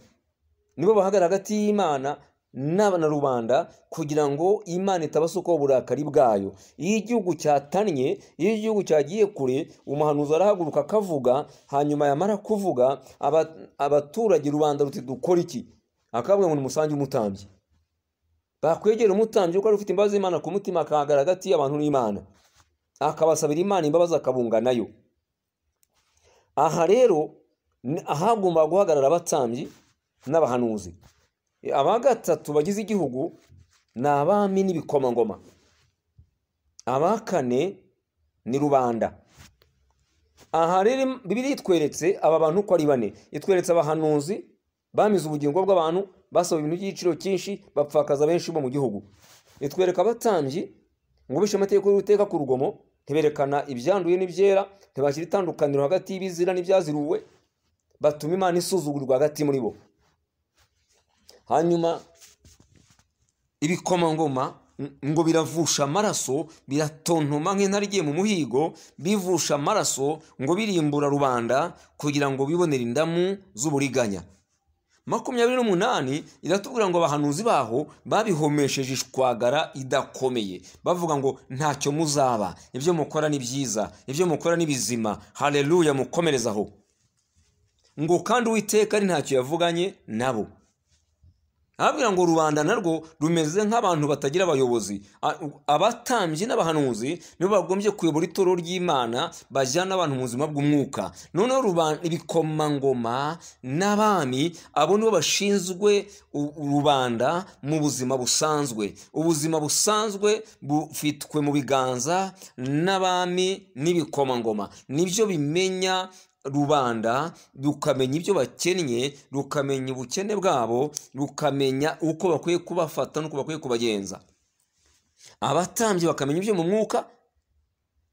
nibo bahagarara hagati y'Imana na rubanda kugira ngo Imana itabasukaho uburakari bwayo. Iyo igihugu cyatannye, iyo igihugu cyagiye kure, umuhanuzi arahaguruka akavuga, hanyuma yamara kuvuga abaturage rubanda ruti dukora iki? Akavuga ngo umusange umutambyi. Bakwegera umutambyi uko ari ufite imbabazi z'Imana ku mutima, akahagarara hagati y'abantu n'Imana, akabasabira Imana imbabazi, akabunga nayo. Aha rero ahagomba guhagarara abatambyi n'abahanuzi. Aba gatatu bagize igihugu ni abami n'ibikomangoma. Aba kane ni rubanda. Aha rero Bibiliya itweretse aba bantu uko ari bane. Itweretse abahanuzi bamize ubugingo bw'abantu, basaba ibintu by'igiciro cyinshi, bapfakaza benshi bo mu gihugu. Itwereka abatambyi ngo bishe amategeko y'Uwiteka ku rugomo, ntiberekana ibyanduye n'ibyera, ntibashyira itandukaniro hagati y'ibizira n'ibyaziruwe, batuma Imana isuzugurwa hagati muri bo. Hanyuma ibikomangoma ngo biravusha amaraso, biratontoma nk'intare igiye mu muhigo, bivusha amaraso ngo birimbura rubanda kugira ngo bibonere indamu z'uburiganya. 28 iratubwira ngo abahanuzi baho babihomesheje ishwagara idakomeye, bavuga ngo ntacyo muzaba, ibyo mukora ni byiza, ibyo mukora ni bizima, haleluya, mukomerezaho. Ngo kandi Uwiteka ari ntacyo yavuganye nabo. Ababwira ngo rubanda narwo rumeze nk'abantu batagira abayobozi. Abatambyi n'abahanuzi nibo bagombye kuyobora itorero ry'Imana, bajyana abantu mu buzima bw'umwuka. Noneho rubanda, ibikomangoma n'abami, abo nibo bashinzwe rubanda mu buzima busanzwe. Ubuzima busanzwe bufitwe mu biganza n'abami n'ibikomangoma. Nibyo bimenya rubanda, rukamenya ibyo bakennye, rukamenya ubukene bwabo, rukamenya uko bakwiye kubafata n'uko bakwiye kubagenza. Abatambyi bakamenya ibyo mu mwuka,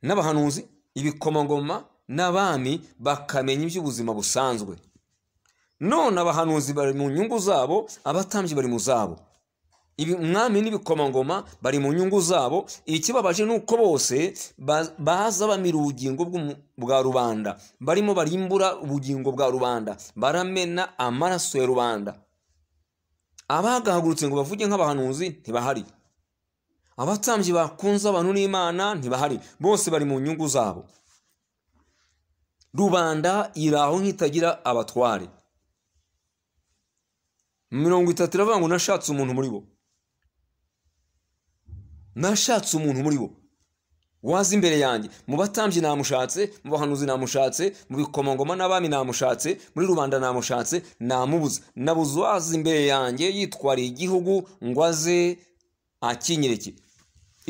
n'abahanuzi, ibikomangoma n'abami bakamenya iby'ubuzima busanzwe. None abahanuzi bari mu nyungu zabo, abatambyi bari mu zabo. Umwami n'ibikomangoma bari mu nyungu zabo. Ikibabaje nuko bose baza bamira ubugingo bwa rubanda, barimo barimbura ubugingo bwa rubanda, baramena amaraso ya rubanda. Abagahagurutse ngo bavuge nk'abahanuzi ntibahari. Abatambyi bakunze abantu n'Imana ntibahari. Bose bari mu nyungu zabo. Rubanda iraho nk'itagira abatware. 30 iravuga ngo nashatse umuntu muri bo. Nashatse umuntu muri bo waza imbere yanjye. Mu batambyi namushatse, mu bahanuzi namushatse, mu bikomangoma n'abami namushatse, muri rubanda namushatse, namubuza. Nabuze waza imbere yanjye yitwariye igihugu ngo aze akinyereke.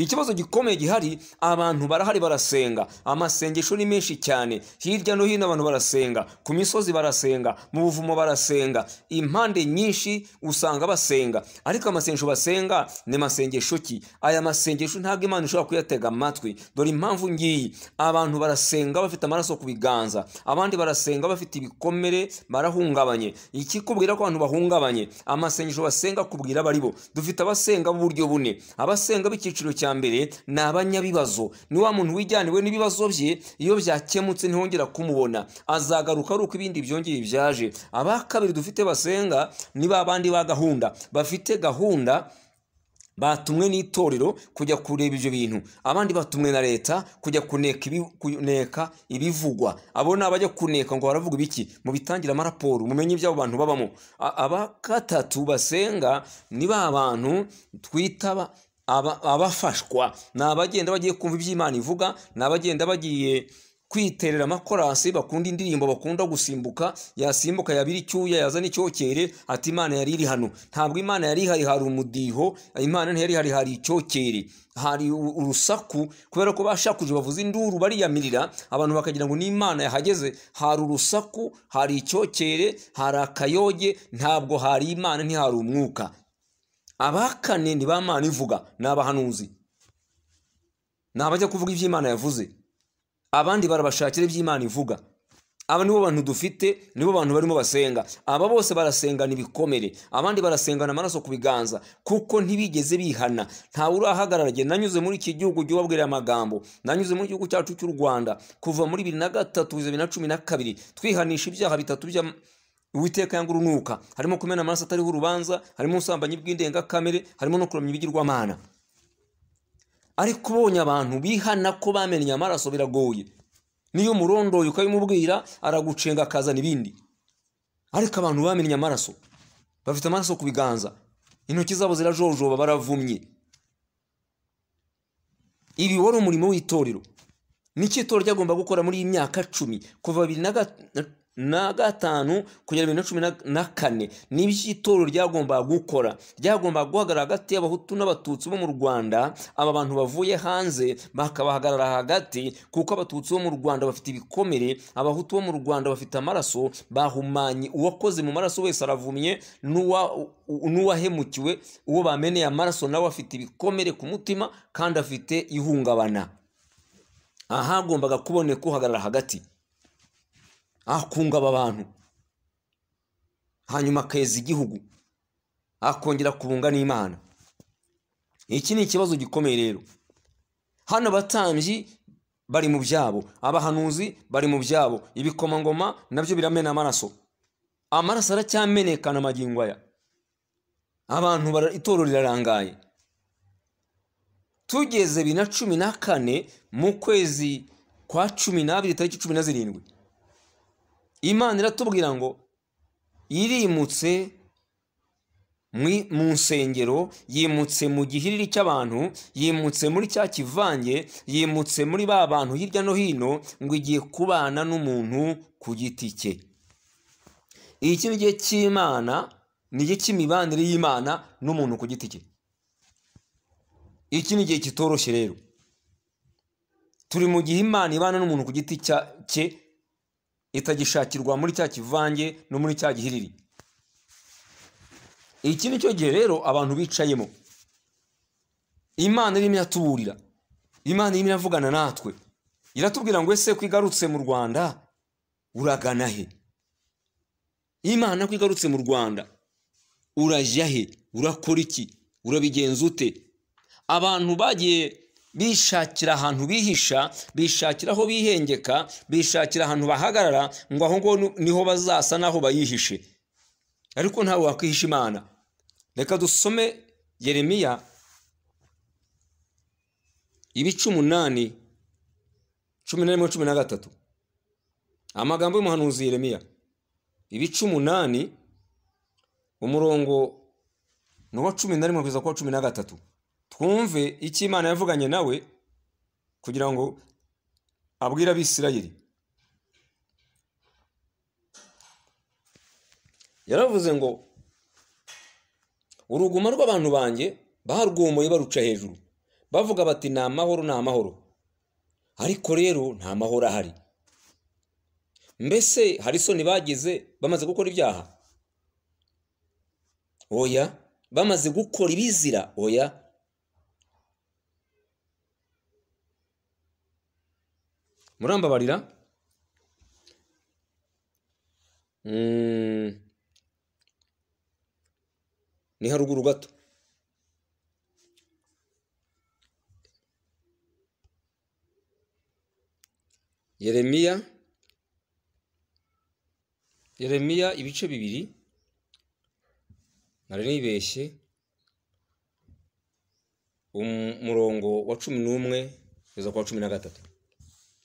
Ikibazo gikomeye gihari, abantu barahari barasenga, amasengesho ni menshi cyane, hirya no hino abantu barasenga, ku misozi barasenga, mu buvumo barasenga, impande nyinshi usanga basenga, ariko amasengesho basenga ni masengesho ki? Aya masengesho ntabwo Imana ishobora kuyatega amatwi. Dore impamvu ngiyi: abantu barasenga bafite amaraso ku biganza, abandi barasenga bafite ibikomere, barahungabanye. Ikikubwira ko abantu bahungabanye, amasengesho basenga kubwira bari bo. Dufite abasenga b'uburyo bune. Abasenga b'icyiciro cya mbere ni abanyabibazo, ni wa muntu wijyaniwe n'ibibazo bye, iyo byakemutse ntihongera kumubona, azagaruka ari uko ibindi byongeye byaje. Aba kabiri dufite basenga ni ba bandi ba gahunda, bafite gahunda, batumwe n'itorero kujya kureba ibyo bintu, abandi batumwe na leta kujya kuneka ibivugwa. Abo ni abajya kuneka ngo baravuga ibiki, mu bitangira amaraporo, mumenye iby'abo bantu babamo. Aba gatatu basenga ni ba bantu twita abafashwa, ni abagenda bagiye kumva iby'Imana ivuga, ni abagenda bagiye kwiterera amakorasi, bakunda indirimbo, bakunda gusimbuka, yasimbuka yabira icyuya, yazana icyokere, ati Imana yari iri hano. Ntabwo Imana yari ihari, hari umudiho. Imana ntiyari ihari, hari icyokere, hari urusaku, kubera ko bashakuje bavuza induru bariyamirira, abantu bakagira ngo ni Imana yahageze. Hari urusaku, hari icyokere, hari akayoge, ntabwo hari Imana, ntihari umwuka. Abakane ni ba Mana ivuga, ni abahanuzi, ni abajya kuvuga iby'Imana yavuze, abandi barabashakira iby'Imana ivuga. Aba nibo bantu dufite, nibo bantu barimo basenga. Aba bose barasengana ibikomere, abandi barasengana amaraso ku biganza, kuko ntibigeze bihana. Ntawe urahagarara. Nanyuze muri iki gihugu jya ubabwira amagambo, nanyuze muri igihugu cyacu cy'u Rwanda kuva muri 2003 kugeza 2012, twihanisha ibyaha bitatu bya Uwiteka yanga urunuka, harimo kumena amaraso atariho urubanza, harimo ubusambanyi bw'indengakamere, harimo no kuramya ibigirwamana. Ariko ubonye abantu bihana ko bamenye amaraso biragoye. Niyo murondoye ukabimubwira aragucenga akazana ibindi. Ariko abantu bamenye amaraso, bafite amaraso ku biganza, intoki zabo zirajojoba, baravumye. Ibi wari umurimo w'itorero. Niki itorero ryagomba gukora muri iyi myaka 10 kuva 2005 kugera 2014? Nibyo itorero ryagomba gukora. Ryagomba guhagarara hagati y'abahutu n'abatutsi bo mu Rwanda. Aba bantu bavuye hanze bakabahagarara hagati, kuko abatutsi bo mu Rwanda bafite ibikomere, abahutu bo mu Rwanda bafite amaraso, bahumanye. Uwakoze mu maraso wese aravumye, n'uwahemukiwe, uwo bameneye amaraso nawe afite ibikomere ku mutima kandi afite ihungabana. Ahagombaga kuboneka uhagarara hagati, akunga aba bantu, hanyuma akeza igihugu, akongera kubunga n'Imana. Iki ni ikibazo gikomeye rero. Hano abatambyi bari mu byabo, abahanuzi bari mu byabo, ibikomangoma nabyo biramena amaraso. Amaraso aracyamenekana magingo aya. Abantu itorero rirarangaye. Tugeze 2014 mu kwezi kwa 12 tariki 17, Imana iratubwira ngo irimutse mu nsengero, yimutse mu gihiriri cy'abantu, yimutse muri cya kivange, yimutse muri ba bantu hirya no hino, ngo igiye kubana n'umuntu ku giti cye. Iki ni igihe cy'Imana, ni igihe cy'imibanire y'Imana n'umuntu ku giti cye. Iki ni igihe kitoroshye rero. Turi mu gihe Imana ibana n'umuntu ku giti cye, itagishakirwa muri cya kivange no muri cya gihiriri. Iki ni cyo gihe rero abantu bicayemo. Imana irimo iratuburira, Imana irimo iravugana natwe, iratubwira ngo ese kwigarutse mu Rwanda uragana he? Imana kwigarutse mu Rwanda urajya he? Urakora iki? Urabigenza ute? Abantu bagiye bishakira ahantu bihisha, bishakira aho bihengeka, bishakira ahantu bahagarara, ngo aho ngo niho bazasa naho bayihishe. Ariko ntawe wakwihisha Imana. Reka dusome Yeremiya 8:11-13. Amagambo y'umuhanuzi Yeremiya 8:8 umurongo wa 11 kugeza kwa 13. Twumve icyo Imana yavuganye nawe kugira ngo abwira Abisirayeli. Yaravuze ngo uruguma rw'abantu banjye barwomoye baruca hejuru, bavuga bati ni amahoro ni amahoro, ariko rero nta mahoro ahari. Mbese hari isoni bagize bamaze gukora ibyaha? Oya. Bamaze gukora ibizira? Oya. Murambabarira? Ni haruguru gato. Yeremiya ibice 2, nari nibeshye, umurongo wa 11 kugeza kwa 13.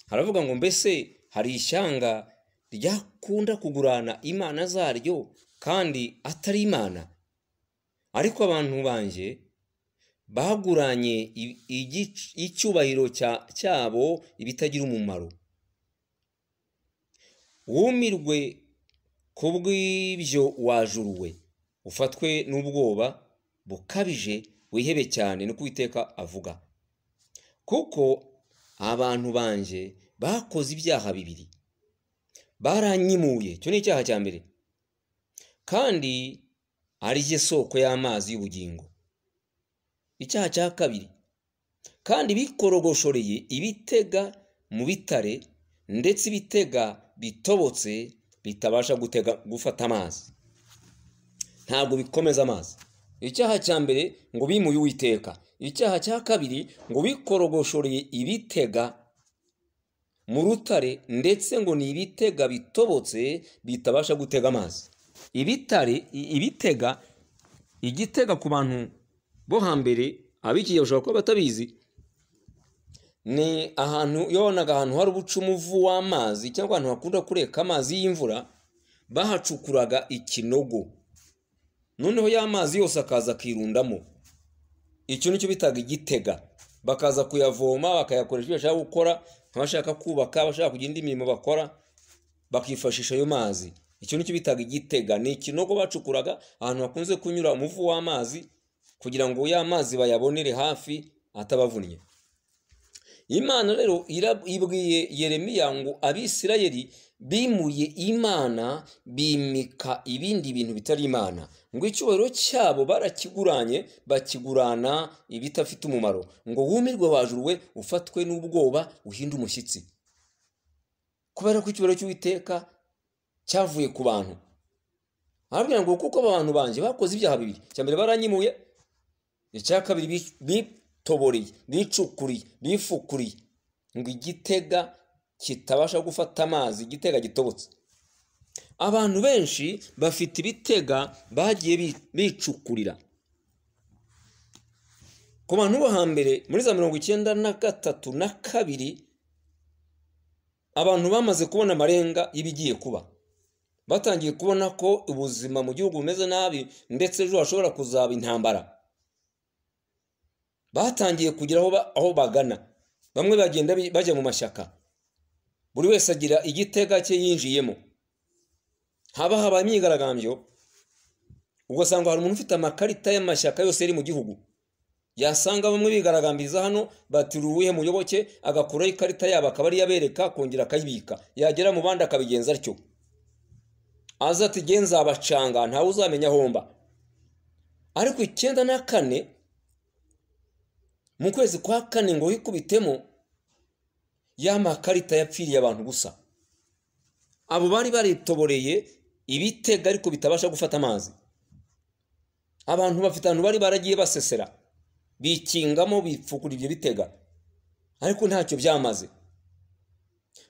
Haravuga ngo mbese hari ishyanga ryakunda kugurana imana zaryo kandi atari imana? Ariko abantu banje baguranye icyubahiro cyabo ibitagira umumaro. Wumirwe kubw'ibyo wajuruwe, ufatwe n'ubwoba bukabije, wihebe cyane, nuko Uwiteka avuga. Kuko abantu banje bakoze ibyaha 2. Baranyimuye, icyo ni icyaha cya mbere, kandi ari je soko y'amazi y'ubugingo. Icyaha cya 2, kandi bikorogoshoreye ibitega mu bitare, ndetse ibitega bitobotse bitabasha gufata amazi, ntabwo bikomeza amazi. Icyaha cya mbere ngo bimuye Uwiteka. Icyaha cya 2 ngo bikorogoshoreye ibitega mu rutare, ndetse ngo ni ibitega bitobotse bitabasha gutega amazi. Igitega ku bantu bo hambere, abikiye bashobora kuba batabizi, ni ahantu yobonaga ahantu hari ubucumuvu w'amazi cyangwa ahantu hakunda kureka amazi y'imvura, bahacukuraga ikinogo, noneho ya mazi yose akaza akirundamo. Icyo nicyo bitaga igitega. Bakaza kuyavoma bakayakoresha ibyo bashaka gukora, abashaka kubaka, abashaka kugira indi mirimo bakora, bakifashisha ayo mazi. Icyo nicyo bitaga igitega. Ni ikinogo bacukuraga ahantu hakunze kunyura umuvu w'amazi, kugira ngo ya mazi bayabonere hafi atabavunnye. Imana rero ibwiye Yeremiya ngo Abisirayeli bimuye Imana, bimika ibindi bintu bitari Imana, ngo icyubahiro cyabo barakiguranye, bakigurana ibitafite umumaro. Ngo wumirwe wajuruwe, ufatwe n'ubwoba, uhinde umushyitsi. Kubera ko icyubahiro cy'Uwiteka cyavuye ku bantu. Arabwira ngo kuko abantu banje bakoze ibyaha 2. Cya mbere baranyimuye, icya 2 bitoboreye, bicukuriye, bifukuriye, ngo igitega kitabasha gufata amazi, igitega gitobotse. Abantu benshi bafite ibitega bagiye bicukurira. Ku bantu bo hambere muri za 93 na 2, abantu bamaze kubona amarenga y'ibigiye kuba, batangiye kubona ko ubuzima mu gihugu bumeze nabi, ndetse ejo hashobora kuzaba intambara. Batangiye kugira aho bagana. Bamwe bagenda bajya mu mashyaka, buri wese agira igitega cye yinjiyemo. Haba imyigaragambyo, ugasanga hari umuntu ufite amakarita y'amashyaka yose ari mu gihugu. Yasanga bamwe bigaragambiriza hano, bati uruwihe muyoboke, agakuraho ikarita yabo akaba ari yabereka, kongera akayibika. Yagera mu bandi akabigenza atyo. Aza ati genza abacanga, ntawe uzamenya homba. Ariko 94 mu kwezi kwa 4 ngo yikubitemo, ya makarita yapfiriye abantu gusa. Abo bari baritoboreye ibitega ariko bitabasha gufata amazi. Abantu bafite ahantu bari baragiye basesera, bikingamo, bipfukura ibyo bitega, ariko ntacyo byamaze.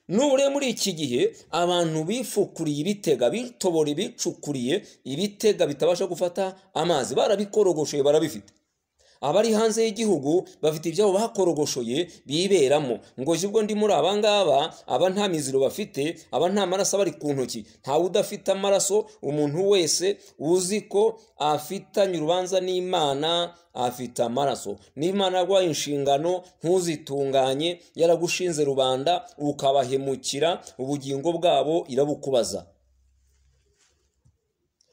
Nubure muri iki gihe abantu bifukuriye ibitega, bitobore, bicukuriye ibitega bitabasha gufata amazi, barabikorogoshoye, barabifite. Abari hanze y'igihugu bafite ibyabo bakorogoshoye biberamo. Ngo jibwo ndi muri abangaba, aba nta miziro bafite, aba nta maraso bari ku ntoki. Ntawe udafite amaraso. Umuntu wese uzi ko afitanye urubanza n'Imana afite amaraso. N'Imana yagwaye inshingano ntuzitunganye, yaragushinze rubanda ukabahemukira, ubugingo bwabo irabukubaza.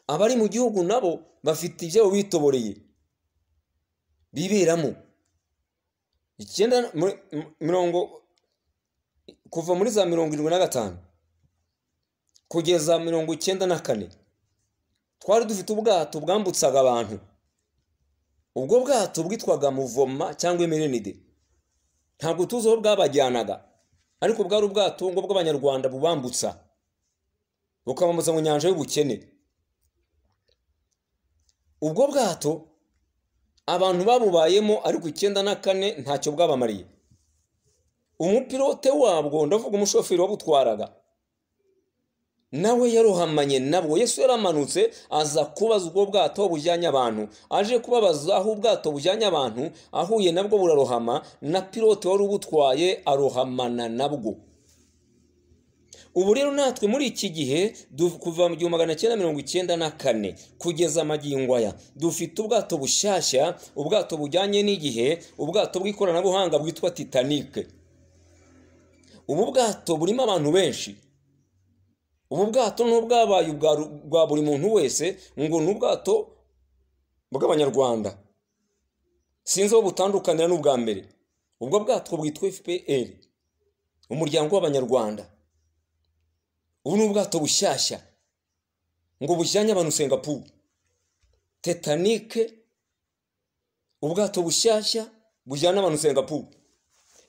Abari mu gihugu nabo bafite ibyabo bitoboreye biberamo. icyenda mirongo kuva muri za 75 kugeza 94 twari dufite ubwato bwambutsaga abantu. Ubwo bwato bwitwaga Muvoma cyangwa Emerenide. Ntabwo tuzi aho bwabajyanaga, ariko bwari ubwato ngo bw'Abanyarwanda bubambutsa bukabambutsa mu nyanja y'ubukene. Ubwo bwato abantu babubayemo, ariko 94 ntacyo bwabamariye. Umupilote wabwo, ndavuga umushoferi wabutwaraga, nawe yarohamanye nabwo. Yesu yaramanutse aza kubaza ubwo bwato bujyanye abantu, aje kubabaza aho ubwato bujyanye abantu, ahuye nabwo burarohama, na pilote wari ubutwaye arohamana nabwo. Ubu rero natwe muri iki gihe kuva mu 1994 kugeza amagingo aya dufite ubwato bushyashya, ubwato bujyanye n'igihe, ubwato bw'ikoranabuhanga bwitwa Titanic. Ubu bwato burimo abantu benshi. Ubu bwato n'ubwabaye bwa buri muntu wese, ngo n'ubwato bw'Abanyarwanda. Sinzi aho butandukanira n'ubwa mbere. Ubwo bwato bwitwa FPR, umuryango w'Abanyarwanda. Ubu n'ubwato bushyashya ngo bujyanye abantu Singapore. Titanic, ubwato bushyashya bujyana abantu Singapore.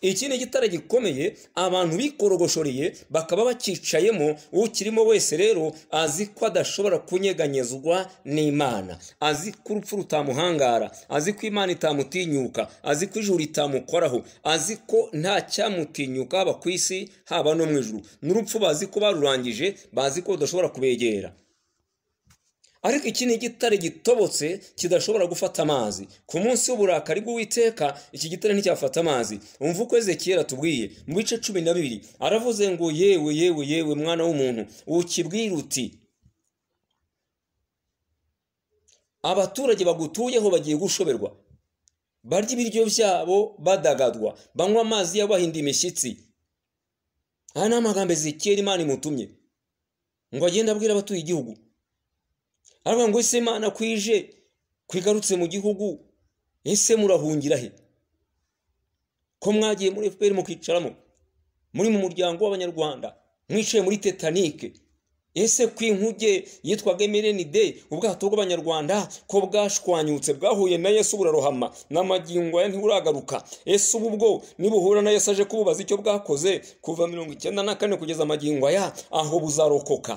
Iki ni igitare gikomeye abantu bikorogoshoreye bakaba bakicayemo. Ukirimo wese rero azi ko adashobora kunyeganyezwa n'Imana, azi ko urupfu rutamuhangara, azi ko Imana itamutinyuka, azi ko ijuru ritamukoraho, azi ko nta cyamutinyuka haba ku isi haba no mu ijuru. N'urupfu bazi ko barurangije, bazi ko udashobora kubegera. Ariko iki ni igitare gitobotse kidashobora gufata amazi. Ku munsi w'uburakari bw'Uwiteka iki gitare nticyafata amazi. Umva uko Ezekiel atubwiye mu bice 12, aravuze ngo yewe mwana w'umuntu, ukibwira uti abaturage bagutuyeho bagiye gushoberwa, barya ibiryo byabo badagadwa, banywa amazi yabahinda imishyitsi. Aya ni amagambo Ezekiel Imana imutumye ngo agende abwira abatuye igihugu. Aravuga ngo ese Imana kwije kwigarutse mu gihugu, ese murahungira he? Ko mwagiye muri FPR mukicaramo, muri mu muryango w'Abanyarwanda, mwicaye muri Titanic. Ese kwinkuge yitwaga Emerenide, ubwato bw'Abanyarwanda, ko bwashwanyutse bwahuye na Yesu burarohama, n'amagingo ya ntiburagaruka. Ese ubwo nibuhura na Yesu aje kububaza icyo bwakoze kuva 94 kugeza amagingo aya, aho buzarokoka?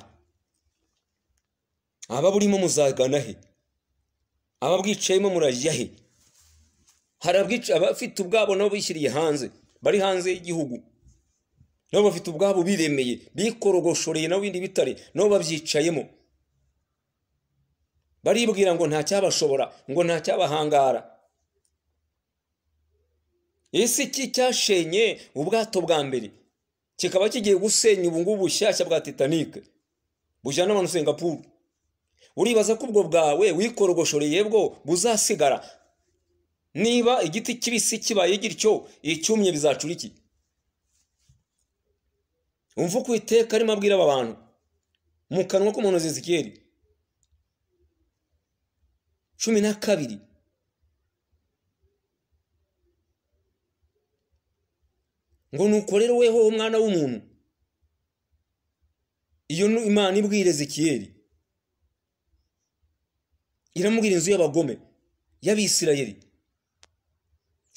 Aba burimo muzagana he? Aba bwicayemo murajya he? Hari abafite ubwabo nabo bishyiriye hanze, bari hanze y'igihugu, nabo bafite ubwabo biremeye, bikorogoshoreye nabo bindi bitare, nabo babyicayemo. Baribwira ngo nta cyabashobora, ngo nta cyabahangara. Ese iki cyashenye ubwato bwa mbere kikaba kigiye gusenya ubu ngubu bushyashya bwa Titanic bujyana abantu Singapore? Uribaza ko ubwo bwawe wikorogoshoreye bwo buzasigara? Niba igiti kibisi kibaye gityo, icyumye bizacura iki? Umva uko Uwiteka arimo abwira aba bantu mu kanwa k'umuntu Ezekiel 12. Ngo nuko rero weho umwana w'umuntu, iyo Imana ibwira Ezekiel, iramubwira inzu y'abagome y'Abisirayeli.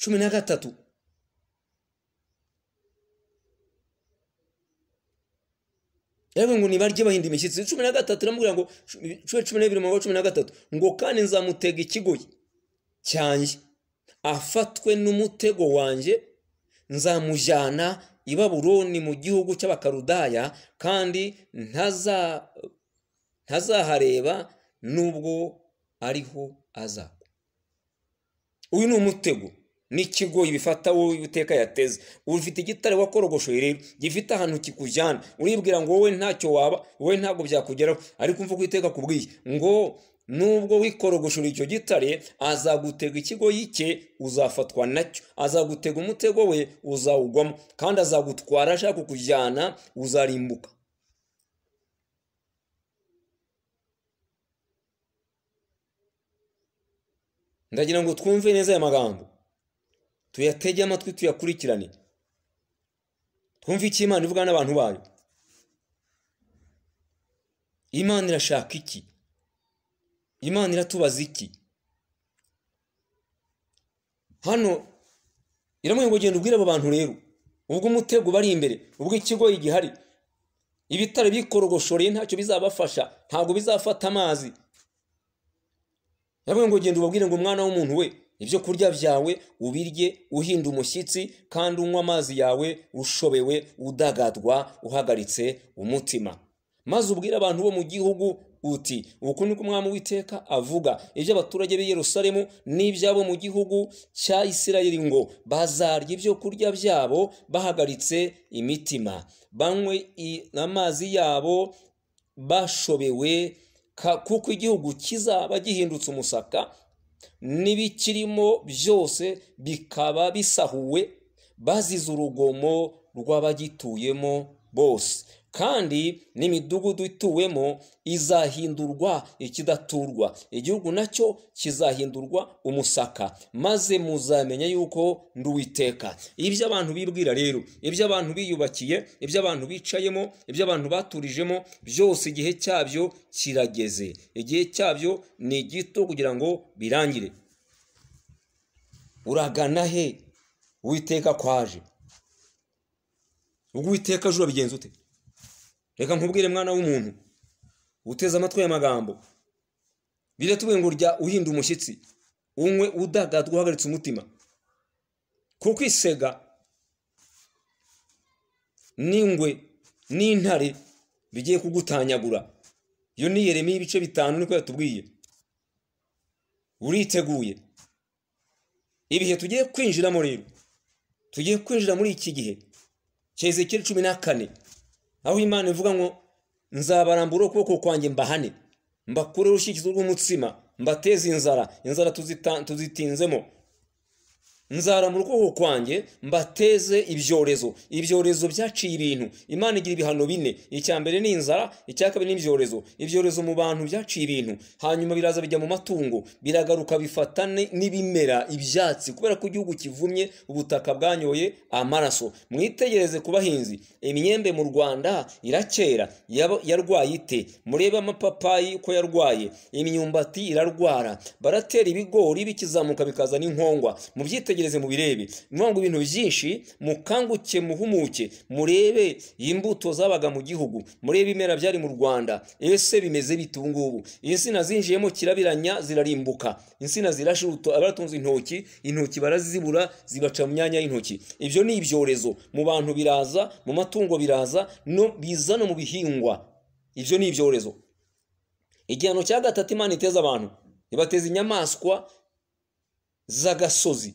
13. Yewe ngo nibarye bahinda imishyitsi. 13 iramubwira ngo 12:13 ngo kandi nzamutega ikigoyi cyanjye, afatwe n'umutego wanjye, nzamujyana i Babuloni mu gihugu cy'Abakarudaya, kandi ntazahareba nubwo ariho azagwa. Uyu ni umutego n'ikigoyi bifata wowe Uwiteka yateze. Ufite igitare wakorogoshoye rero gifite ahantu kikujyana, uribwira ngo wowe ntacyo waba, wowe ntabwo byakugeraho. Ariko umva Uwiteka kubwiye ngo nubwo wikorogoshora icyo gitare, azagutega ikigoyi cye, uzafatwa nacyo. Azagutega umutego we, uzawugwamo, kandi azagutwara ashaka kukujyana, uzarimbuka. Ndagira ngo twumve neza aya magambo. tuyatege amatwi tuyakurikirane, twumve icyo Imana ivuga n'abantu bayo. Imana irashaka iki? Imana iratubaza iki? Hano iramwe ngo genda ubwire abo bantu rero, ubwo umutego bari imbere, ubwo ikigoyi gihari, ibitare bikorogoshoreye ntacyo bizabafasha, ntabwo bizafata amazi. Yabwe ngo genda ubabwire ngo mwana w'umuntu we, ibyo kurya byawe ubirye uhinda umushyitsi, kandi unywa amazi yawe ushobewe, udagadwa, uhagaritse umutima. Maze ubwire abantu bo mu gihugu uti, uku niko Umwami Uwiteka avuga, ibyo abaturage b'i Yerusalemu n'ibyabo mu gihugu cya Isirayeli ngo bazarya ibyo kurya byabo bahagaritse imitima, banywe amazi yabo bashobewe, kuko igihugu kizaba gihindutse umusaka, n'ibikirimo byose bikaba bisahuwe, bazize urugomo rw'abagituyemo bose. Kandi n'imidugudu ituwemo izahindurwa ikidaturwa, igihugu nacyo kizahindurwa umusaka, maze muzamenya yuko ndi Uwiteka. Ibyo abantu bibwira rero, ibyo abantu biyubakiye, ibyo abantu bicayemo, ibyo abantu baturijemo, byose igihe cyabyo kirageze. Igihe cyabyo ni gito kugira ngo birangire. Uragana he Uwiteka kwaje? Ubwo Uwiteka aje urabigenza ute? Reka nkubwire mwana w'umuntu, uteze amatwi y'amagambo. Biratubwiye ngo urya uhinda umushyitsi, unywe udagadwa, uhagaritse umutima. Kuko isega n'ingwe n'intare bigiye kugutanyagura. Iyo ni Yeremiya ibice 5 niko yatubwiye. Uriteguye? Ibihe tugiye kwinjiramo rero, tugiye kwinjira muri iki gihe cya Ezekiel 14, aho Imana ivuga ngo nzabarambura ukuboko kwanjye mbahane, mbakure urushikizo rw'umutsima, mbateze inzara tuzitinzemo. Nzarambura ukuboko kwanjye mbateze ibyorezo byaciye ibintu. Imana igira ibihano 4, icya mbere ni inzara, icya kabiri ni ibyorezo mu bantu byaciye ibintu, hanyuma biraza bijya mu matungo, biragaruka bifatane n'ibimera, ibyatsi, kubera ko igihugu kivumye, ubutaka bwanyoye amaraso. Mwitegereze ku bahinzi, imyembe mu Rwanda irakera, yarwaye ite? Murebe amapapayi ko yarwaye, imyumbati irarwara, baratera ibigori bikizamuka bikazana inkongwa. Mu byitegereze mu birebe, ngo ibintu byinshi, mukanguke muhumuke, murebe imbuto zabaga mu gihugu, murebe imera byari mu Rwanda, ese bimeze bitungubu. Insina zinjiyemo kirabiranya zirarimbuka, insina zirashuto, abaratunze intoki barazibura, zibaca mu myanya y'intoki. Ibyo ni ibyorezo, mu bantu biraza, mu matungo biraza, no bizana mu bihingwa. Ibyo ni ibyorezo. Igihano cya gatatu Imana iteza abantu, ibateza inyamaswa z'agasozi,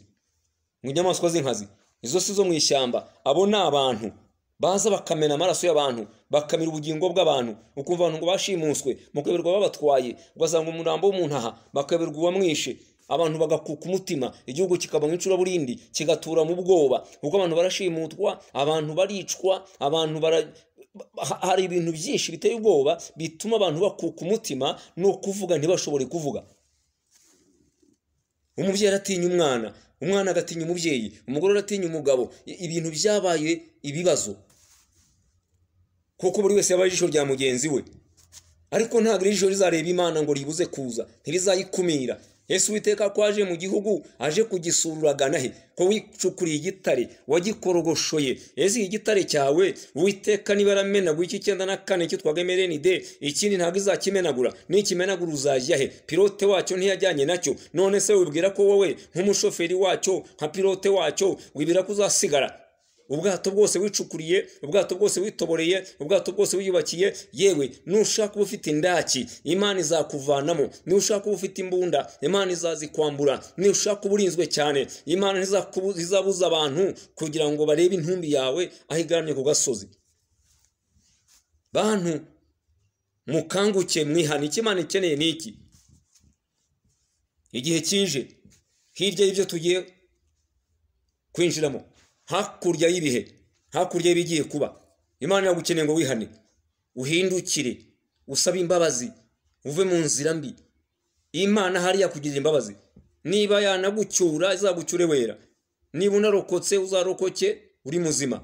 mu nyamaswa z'inkazi, izo si zo mu ishyamba. Abo ni abantu baza bakamena amaraso y'abantu, bakamira ubugingo bw'abantu. Ukumva abantu ngo bashimuswe, mukaberwa babatwaye, ugasanga umurambo w'umuntu aha, bakaberwa uwamwishe. Abantu bagakuka umutima, igihugu kikaba nk'icuraburindi, kigatura mu bwoba, kuko abantu barashimutwa, abantu baricwa, hari ibintu byinshi biteye ubwoba bituma abantu bakuka umutima, no kuvuga ntibashobore kuvuga. Umubyeyi aratinya umwana, umwana agatinya umubyeyi, umugore aratinya umugabo. Ibintu byabaye ibibazo, kuko buri wese yabaye ijisho rya mugenzi we. Ariko ntabwo ijisho rizareba Imana ngo ribuze kuza, ntirizayikumira. Yesu Uwiteka kwaje mu gihugu, aje kugisura. Uragana he? Ko wicukuriye igitare, wagikorogoshoye. Ese igitare cyawe Uwiteka niba yaramenaguye iki 94 cyitwaga Merenide, ikindi ntabwo izakimenagura. Nikimenagura uzajya he? Pilote wacyo ntiyajyanye nacyo. None se wibwira ko wowe nk'umushoferi wacyo, nka pilote wacyo, wibwira ko uzasigara? Ubwato bwose wicukuriye, ubwato bwose witoboreye, ubwato bwose wiyubakiye, yewe nushaka kuba ufite indaki, Imana izakuvanamo. Nushaka kuba ufite imbunda, Imana izazikwambura. Nushaka kuba urinzwe cyane, Imana izabuza abantu kugira ngo barebe intumbi yawe aho igaramye ku gasozi. Bantu mukanguke, mwihane. Icyo Imana ikeneye ni iki? Igihe kije, hirya y'ibyo tugiye kwinjiramo, hakurya y'ibihe, hakurya y'ibigiye kuba, Imana yagukeneye ngo wihane, uhindukire, usabe imbabazi, uve mu nzira mbi. Imana hari yakugirira imbabazi. Niba yanagucyura, izagucyure wera. niba unarokotse uzarokoke uri muzima,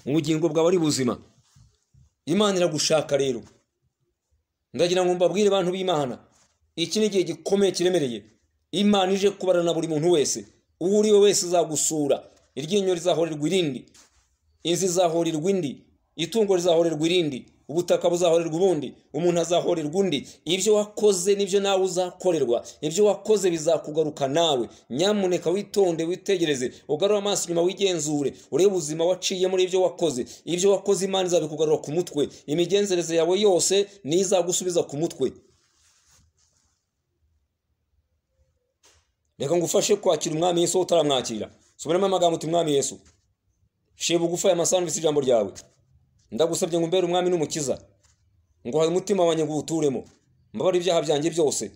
ubugingo bwawe ari buzima. Imana iragushaka rero. Ndagira ngo mbabwire abantu b'Imana, iki ni igihe gikomeye kiremereye. Imana ije kubarana na buri muntu wese, uwo uri we wese izagusura. Iryinyo rizahorerwa irindi, inzu izahorerwa indi, itungo rizahorerwa irindi, ubutaka buzahorerwa ubundi, umuntu azahorerwa undi. Ibyo wakoze nibyo nawe uzakorerwa, ibyo wakoze bizakugaruka nawe. Nyamuneka witonde, witegereze, ugarure amaso inyuma, wigenzure, urebe ubuzima waciye muri ibyo wakoze. Ibyo wakoze Imana izabikugarura ku mutwe, imigenzereze yawe yose nizagusubiza ku mutwe. Reka ngufashe kwakira umwami Yesu utaramwakira. Subiramo amagambo uti: Mwami Yesu, shiye bugufa aya masaha numvise ijambo ryawe. Ndagusabye ngo umbere umwami n'umukiza, ngo haye umutima wanjye ngo uwuturemo, mbabare ibyaha byanjye byose,